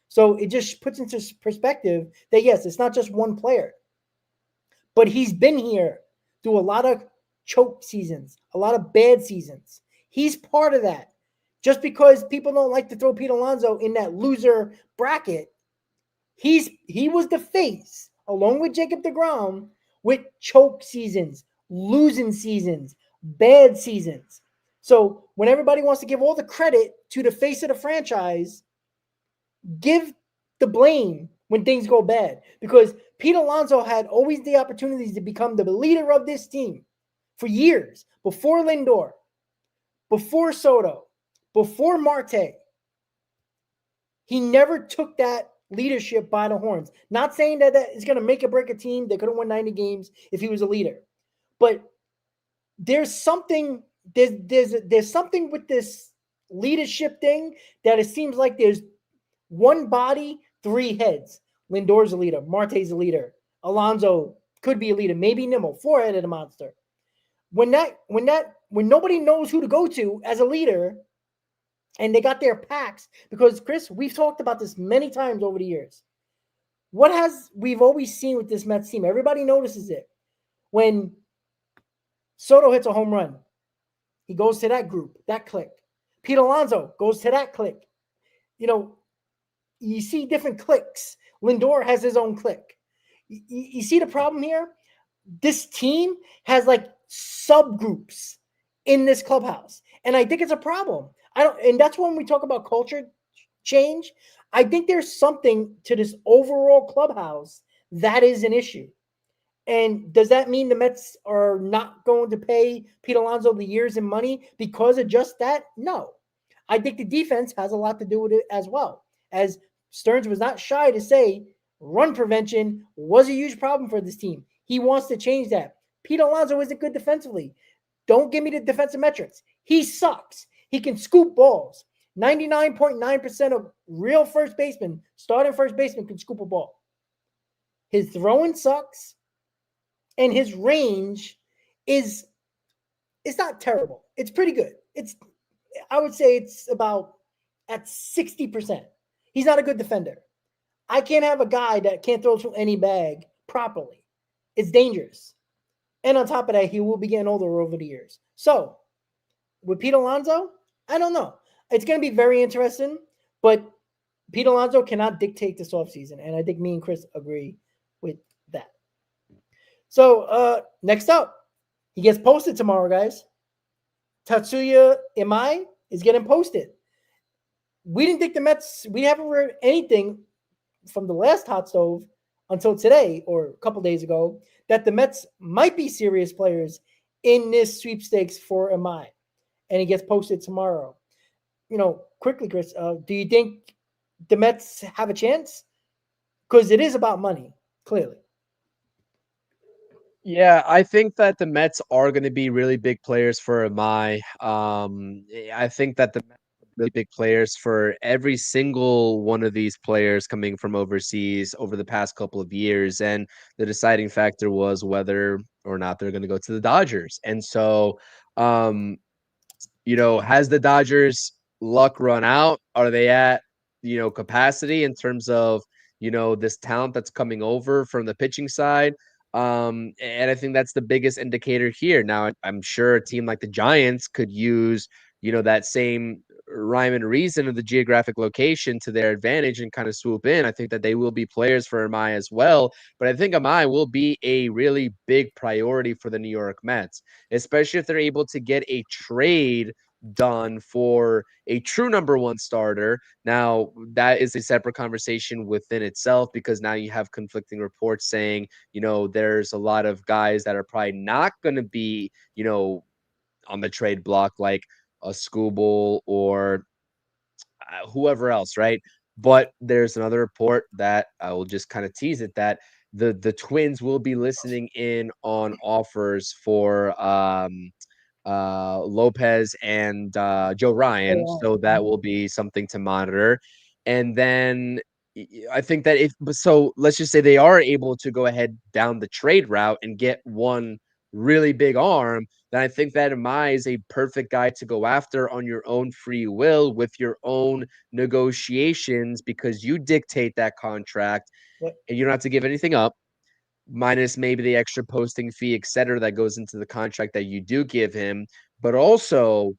So it just puts into perspective that, yes, it's not just one player. But he's been here through a lot of choke seasons, a lot of bad seasons. He's part of that. Just because people don't like to throw Pete Alonso in that loser bracket, he was the face, along with Jacob deGrom, with choke seasons, losing seasons, bad seasons. So when everybody wants to give all the credit to the face of the franchise, give the blame when things go bad. Because Pete Alonso had always the opportunities to become the leader of this team for years, before Lindor, before Soto, before Marte. He never took that leadership by the horns. Not saying that is going to make or break a team. They could have won 90 games if he was a leader. But there's something something with this leadership thing that it seems like there's one body, 3 heads. Lindor's a leader. Marte's a leader. Alonso could be a leader. Maybe Nimmo, 4-headed monster. When when nobody knows who to go to as a leader, and they got their packs, because Chris, we've talked about this many times over the years. We've always seen with this Mets team, everybody notices it. When Soto hits a home run, he goes to that group, that clique. Pete Alonso goes to that clique. You know, you see different cliques. Lindor has his own clique. You see the problem here? This team has like subgroups in this clubhouse. And I think it's a problem. And that's when we talk about culture change. I think there's something to this overall clubhouse that is an issue. And does that mean the Mets are not going to pay Pete Alonso the years and money because of just that? No. I think the defense has a lot to do with it as well. As Stearns was not shy to say, run prevention was a huge problem for this team. He wants to change that. Pete Alonso isn't good defensively. Don't give me the defensive metrics. He sucks. He can scoop balls. 99.9% of real first basemen, starting first baseman, can scoop a ball. His throwing sucks. And his range is it's not terrible. It's pretty good. I would say it's about at 60%. He's not a good defender. I can't have a guy that can't throw through any bag properly. It's dangerous. And on top of that, he will be getting older over the years. So, with Pete Alonso, I don't know. It's going to be very interesting, but Pete Alonso cannot dictate this offseason. And I think me and Chris agree with that. So, next up, he gets posted tomorrow, guys. Tatsuya Imai is getting posted. We didn't think the Mets, we haven't heard anything from the last hot stove until today or a couple days ago that the Mets might be serious players in this sweepstakes for Imai. And he gets posted tomorrow. Quickly, Chris, do you think the Mets have a chance? Because it is about money, clearly. Yeah, I think that the Mets are going to be really big players for Amai. I think that the Mets are really big players for every single one of these players coming from overseas over the past couple of years. And the deciding factor was whether or not they're going to go to the Dodgers. And so, has the Dodgers luck run out? Are they at, capacity in terms of, this talent that's coming over from the pitching side? And I think that's the biggest indicator here. Now, I'm sure a team like the Giants could use, that same rhyme and reason of the geographic location to their advantage and kind of swoop in. I think that they will be players for Amai as well. But I think Amai will be a really big priority for the New York Mets, especially if they're able to get a trade done for a true number one starter. Now, that is a separate conversation within itself because now you have conflicting reports saying, there's a lot of guys that are probably not going to be, on the trade block, like a Skubal or whoever else, right? But there's another report that I will just kind of tease it that the Twins will be listening in on offers for Lopez and Joe Ryan. So that will be something to monitor. And then I think that so let's just say they are able to go ahead down the trade route and get one really big arm, then I think that Amai is a perfect guy to go after on your own free will with your own negotiations because you dictate that contract and you don't have to give anything up minus maybe the extra posting fee, et cetera, that goes into the contract that you do give him. But also,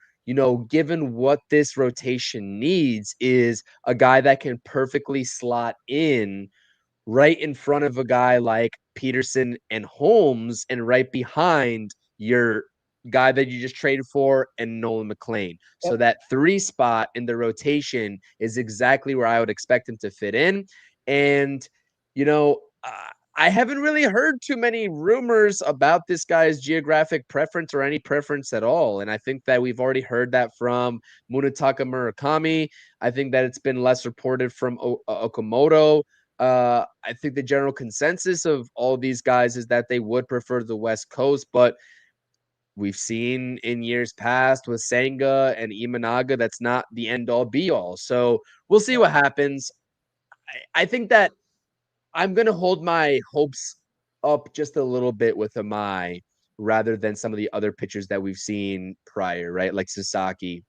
given what this rotation needs is a guy that can perfectly slot in right in front of a guy like Peterson and Holmes and right behind your guy that you just traded for and Nolan McLean. Yep. So that 3 spot in the rotation is exactly where I would expect him to fit in. And, I haven't really heard too many rumors about this guy's geographic preference or any preference at all. And I think that we've already heard that from Munetaka Murakami. I think that it's been less reported from Okamoto. I think the general consensus of all these guys is that they would prefer the West Coast, but we've seen in years past with Senga and Imanaga, that's not the end all be all. So we'll see what happens. I think that I'm going to hold my hopes up just a little bit with Amai rather than some of the other pitchers that we've seen prior, right? Like Sasaki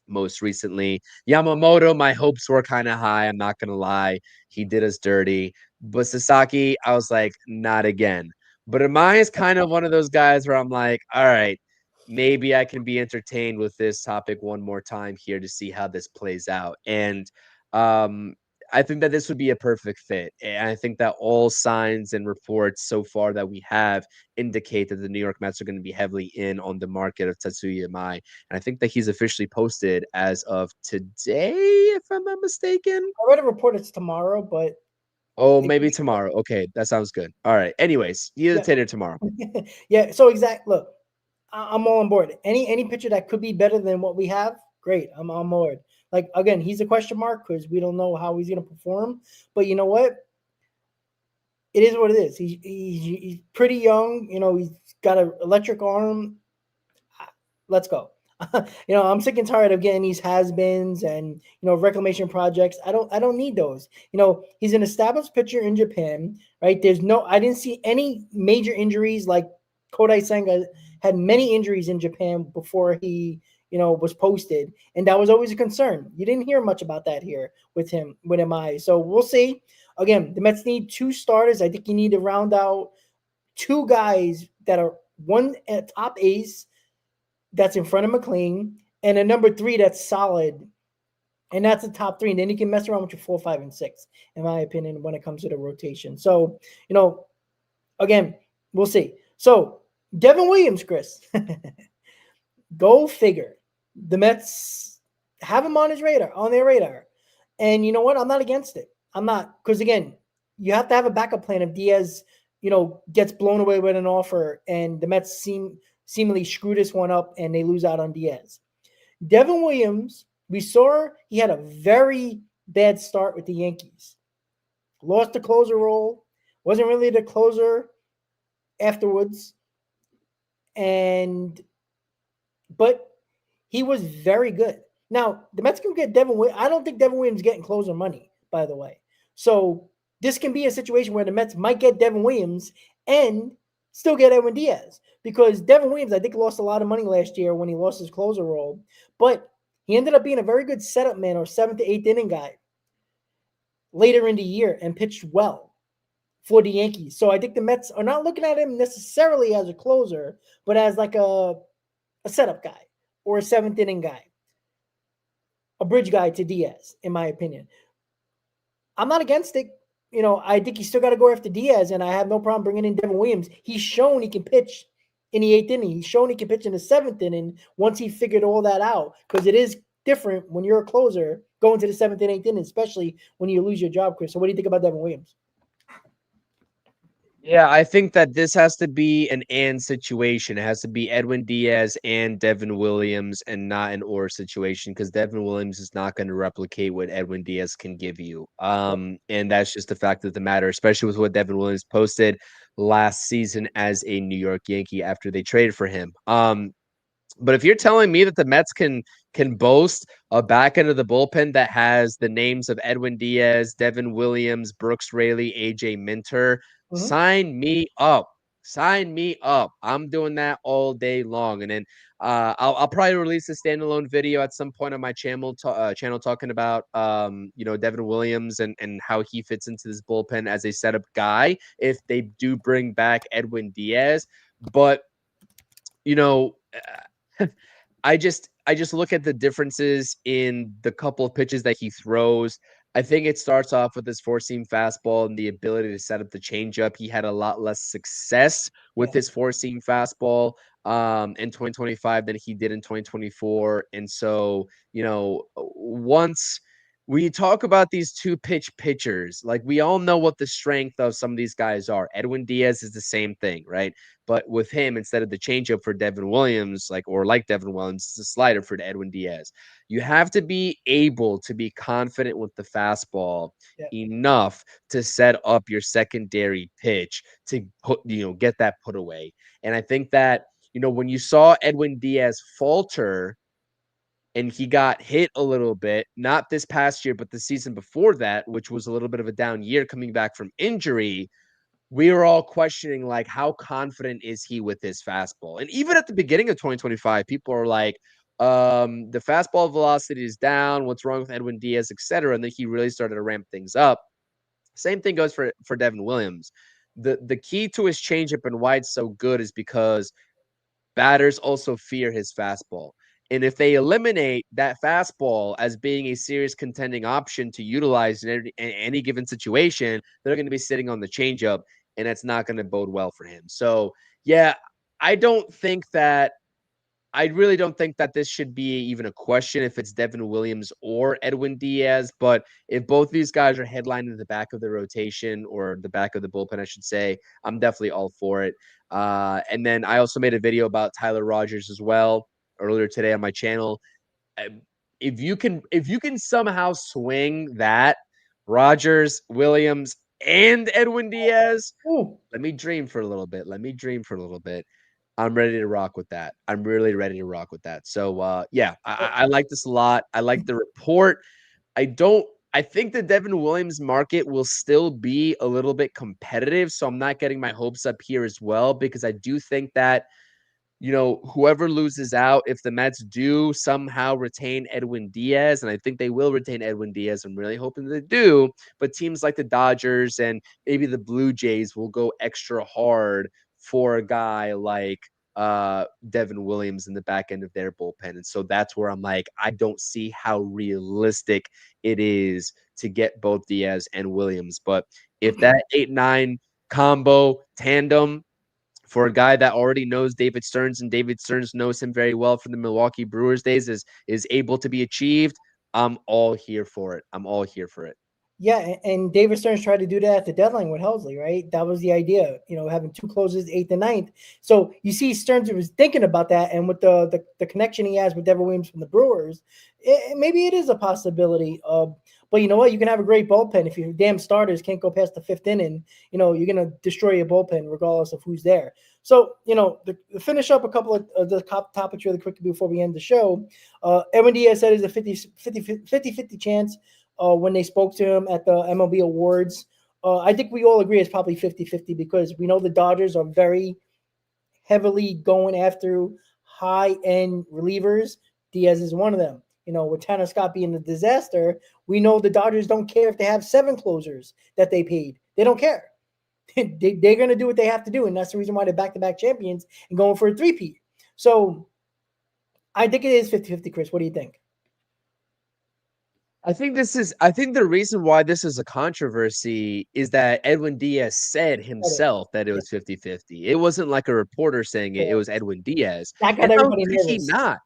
most recently. Yamamoto, my hopes were kind of high. I'm not going to lie. He did us dirty. But Sasaki, I was like, not again. But Amaya is kind of one of those guys where I'm like, all right, maybe I can be entertained with this topic one more time here to see how this plays out. And um, I think that this would be a perfect fit. And I think that all signs and reports so far that we have indicate that the New York Mets are going to be heavily in on the market of Tetsuya Mai. And I think that he's officially posted as of today, if I'm not mistaken. I read a report it's tomorrow, but Oh, it could maybe be today. tomorrow. Okay, that sounds good. All right. Anyways, either Yeah. today or tomorrow. Yeah. So look, I'm all on board. Any pitcher that could be better than what we have, great. I'm on board. Like again, he's a question mark because we don't know how he's going to perform. But you know what? It is what it is. He's pretty young. You know, he's got an electric arm. Let's go. I'm sick and tired of getting these has-beens and reclamation projects. I don't need those. He's an established pitcher in Japan, right? I didn't see any major injuries like Kodai Senga had many injuries in Japan before he was posted, and that was always a concern. You didn't hear much about that here with MI. So we'll see. Again, the Mets need two starters. I think you need to round out two guys that are one at top ace that's in front of McLean, and a number three that's solid, and that's the top three. And then you can mess around with your 4, 5, and 6, in my opinion, when it comes to the rotation. So, again, we'll see. So, Devin Williams, Chris, go figure. The Mets have him on their radar. And you know what? I'm not against it. I'm not, because again, you have to have a backup plan if Diaz, gets blown away with an offer and the Mets seemingly screw this one up and they lose out on Diaz. Devin Williams, we saw he had a very bad start with the Yankees. Lost the closer role, wasn't really the closer afterwards. But he was very good. Now, the Mets can get Devin Williams. I don't think Devin Williams is getting closer money, by the way. So this can be a situation where the Mets might get Devin Williams and still get Edwin Diaz. Because Devin Williams, I think, lost a lot of money last year when he lost his closer role. But he ended up being a very good setup man or 7th to 8th inning guy later in the year and pitched well for the Yankees. So I think the Mets are not looking at him necessarily as a closer, but as like a setup guy or a 7th inning guy, a bridge guy to Diaz, in my opinion. I'm not against it. I think you still got to go after Diaz, and I have no problem bringing in Devin Williams. He's shown he can pitch in the 8th inning. He's shown he can pitch in the 7th inning once he figured all that out, because it is different when you're a closer going to the 7th and 8th inning, especially when you lose your job, Chris. So what do you think about Devin Williams? Yeah, I think that this has to be an and situation. It has to be Edwin Diaz and Devin Williams and not an or situation, because Devin Williams is not going to replicate what Edwin Diaz can give you. And that's just the fact of the matter, especially with what Devin Williams posted last season as a New York Yankee after they traded for him. But if you're telling me that the Mets can boast a back end of the bullpen that has the names of Edwin Diaz, Devin Williams, Brooks Raley, AJ Minter, sign me up. Sign me up. I'm doing that all day long. And then I'll probably release a standalone video at some point on my channel talking about Devin Williams and how he fits into this bullpen as a setup guy if they do bring back Edwin Diaz. But I just look at the differences in the couple of pitches that he throws. I think it starts off with his four-seam fastball and the ability to set up the changeup. He had a lot less success with his four-seam fastball in 2025 than he did in 2024. And so, once we talk about these two-pitch pitchers, like we all know what the strength of some of these guys are. Edwin Diaz is the same thing, right? But with him, instead of the changeup for Devin Williams, like Devin Williams, it's a slider for Edwin Diaz. You have to be able to be confident with the fastball enough to set up your secondary pitch to get that put away. And I think that, when you saw Edwin Diaz falter and he got hit a little bit, not this past year, but the season before that, which was a little bit of a down year coming back from injury, we were all questioning, like, how confident is he with his fastball? And even at the beginning of 2025, people are like, the fastball velocity is down. What's wrong with Edwin Diaz, et cetera? And then he really started to ramp things up. Same thing goes for Devin Williams. The key to his changeup and why it's so good is because batters also fear his fastball. And if they eliminate that fastball as being a serious contending option to utilize in any given situation, they're going to be sitting on the changeup, and that's not going to bode well for him. So, yeah, I don't think that I really don't think that this should be even a question if it's Devin Williams or Edwin Diaz. But if both these guys are headlining the back of the rotation or the back of the bullpen, I should say, I'm definitely all for it. And then I also made a video about Tyler Rogers as well earlier today on my channel. If you can somehow swing that Rogers, Williams, and Edwin Diaz, Ooh. let me dream for a little bit. Let me dream for a little bit. I'm ready to rock with that. I'm really ready to rock with that. So yeah, I like this a lot. I like the report. I think the Devin Williams market will still be a little bit competitive. So I'm not getting my hopes up here as well, because I do think that whoever loses out, if the Mets do somehow retain Edwin Diaz, and I think they will retain Edwin Diaz, I'm really hoping they do, but teams like the Dodgers and maybe the Blue Jays will go extra hard for a guy like Devin Williams in the back end of their bullpen. And so that's where I'm like, I don't see how realistic it is to get both Diaz and Williams. But if that 8-9 combo tandem for a guy that already knows David Stearns and David Stearns knows him very well from the Milwaukee Brewers days is able to be achieved, I'm all here for it. I'm all here for it. Yeah, and David Stearns tried to do that at the deadline with Helsley, right? That was the idea, having two closers, eighth and ninth. So you see, Stearns was thinking about that, and with the connection he has with Devin Williams from the Brewers, maybe it is a possibility. But you know what? You can have a great bullpen if your damn starters can't go past the fifth inning. You're gonna destroy your bullpen regardless of who's there. So to finish up a couple of the topics really quickly before we end the show. Edwin Diaz said it's a 50-50 chance when they spoke to him at the MLB Awards. I think we all agree it's probably 50-50 because we know the Dodgers are very heavily going after high-end relievers. Diaz is one of them. With Tanner Scott being a disaster, we know the Dodgers don't care if they have 7 closers that they paid. They don't care. They're going to do what they have to do, and that's the reason why they're back-to-back champions and going for a three-peat. So I think it is 50-50, Chris. What do you think? I think the reason why this is a controversy is that Edwin Diaz said himself that it was 50-50. It wasn't like a reporter saying it. It was Edwin Diaz. That got And how everybody could he nervous. not?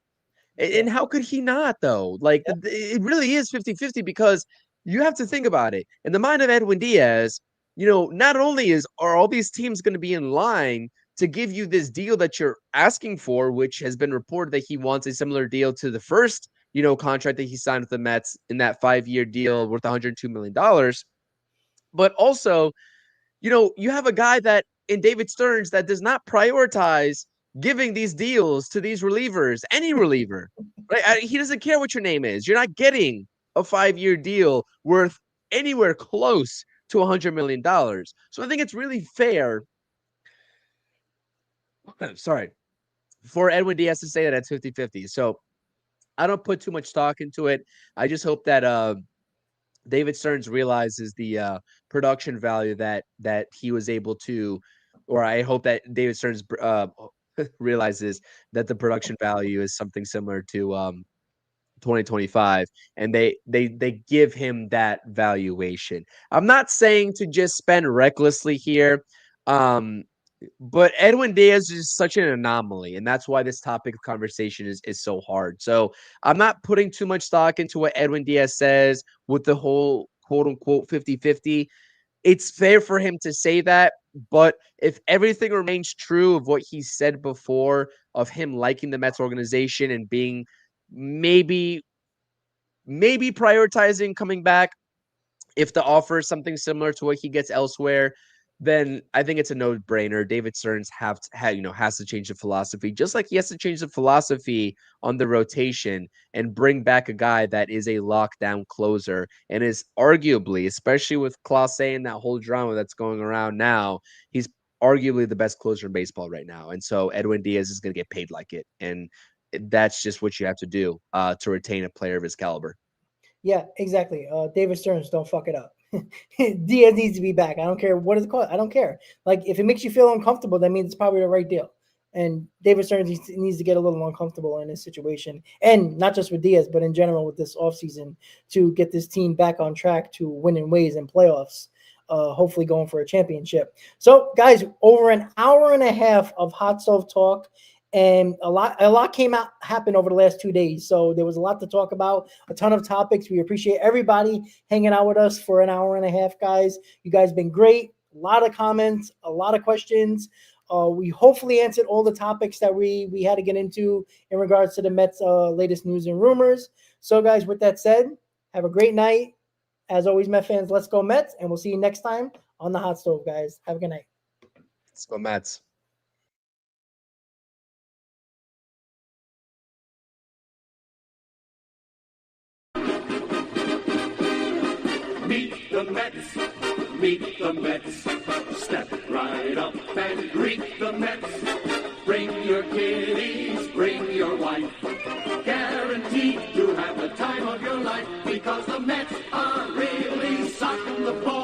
And how could he not, though? Like, it really is 50-50 because you have to think about it. In the mind of Edwin Diaz, not only are all these teams going to be in line to give you this deal that you're asking for, which has been reported that he wants a similar deal to the first, contract that he signed with the Mets in that 5-year deal worth $102 million. But also, you have a guy that in David Stearns that does not prioritize giving these deals to these relievers, any reliever, right? He doesn't care what your name is. You're not getting a 5-year deal worth anywhere close to $100 million. So I think it's really fair. Sorry, for Edwin Diaz to say that it's 50-50. So I don't put too much stock into it. I just hope that David Stearns realizes the production value that he was able to, or I hope that David Stearns realizes that the production value is something similar to 2025, and they give him that valuation. I'm not saying to just spend recklessly here. But Edwin Diaz is such an anomaly, and that's why this topic of conversation is so hard. So I'm not putting too much stock into what Edwin Diaz says with the whole quote unquote 50-50. It's fair for him to say that, but if everything remains true of what he said before of him liking the Mets organization and being maybe prioritizing coming back if the offer is something similar to what he gets elsewhere, then I think it's a no-brainer. David Stearns has to change the philosophy, just like he has to change the philosophy on the rotation and bring back a guy that is a lockdown closer and is arguably, especially with Clase and that whole drama that's going around now, he's arguably the best closer in baseball right now. And so Edwin Diaz is going to get paid like it. And that's just what you have to do to retain a player of his caliber. Yeah, exactly. David Stearns, don't fuck it up. Diaz needs to be back. I don't care what it's called. I don't care. Like, if it makes you feel uncomfortable, that means it's probably the right deal. And David Stearns needs to get a little uncomfortable in this situation. And not just with Diaz, but in general with this offseason to get this team back on track to winning ways in playoffs. Hopefully going for a championship. So, guys, over an hour and a half of hot stove talk. And a lot happened over the last 2 days. So there was a lot to talk about, a ton of topics. We appreciate everybody hanging out with us for an hour and a half, guys. You guys been great. A lot of comments, a lot of questions. We hopefully answered all the topics that we had to get into in regards to the Mets' latest news and rumors. So, guys, with that said, have a great night. As always, Met fans, let's go Mets, and we'll see you next time on the Hot Stove, guys. Have a good night. Let's go Mets. Meet the Mets, meet the Mets. Step right up and greet the Mets. Bring your kiddies, bring your wife. Guaranteed to have the time of your life because the Mets are really socking the ball.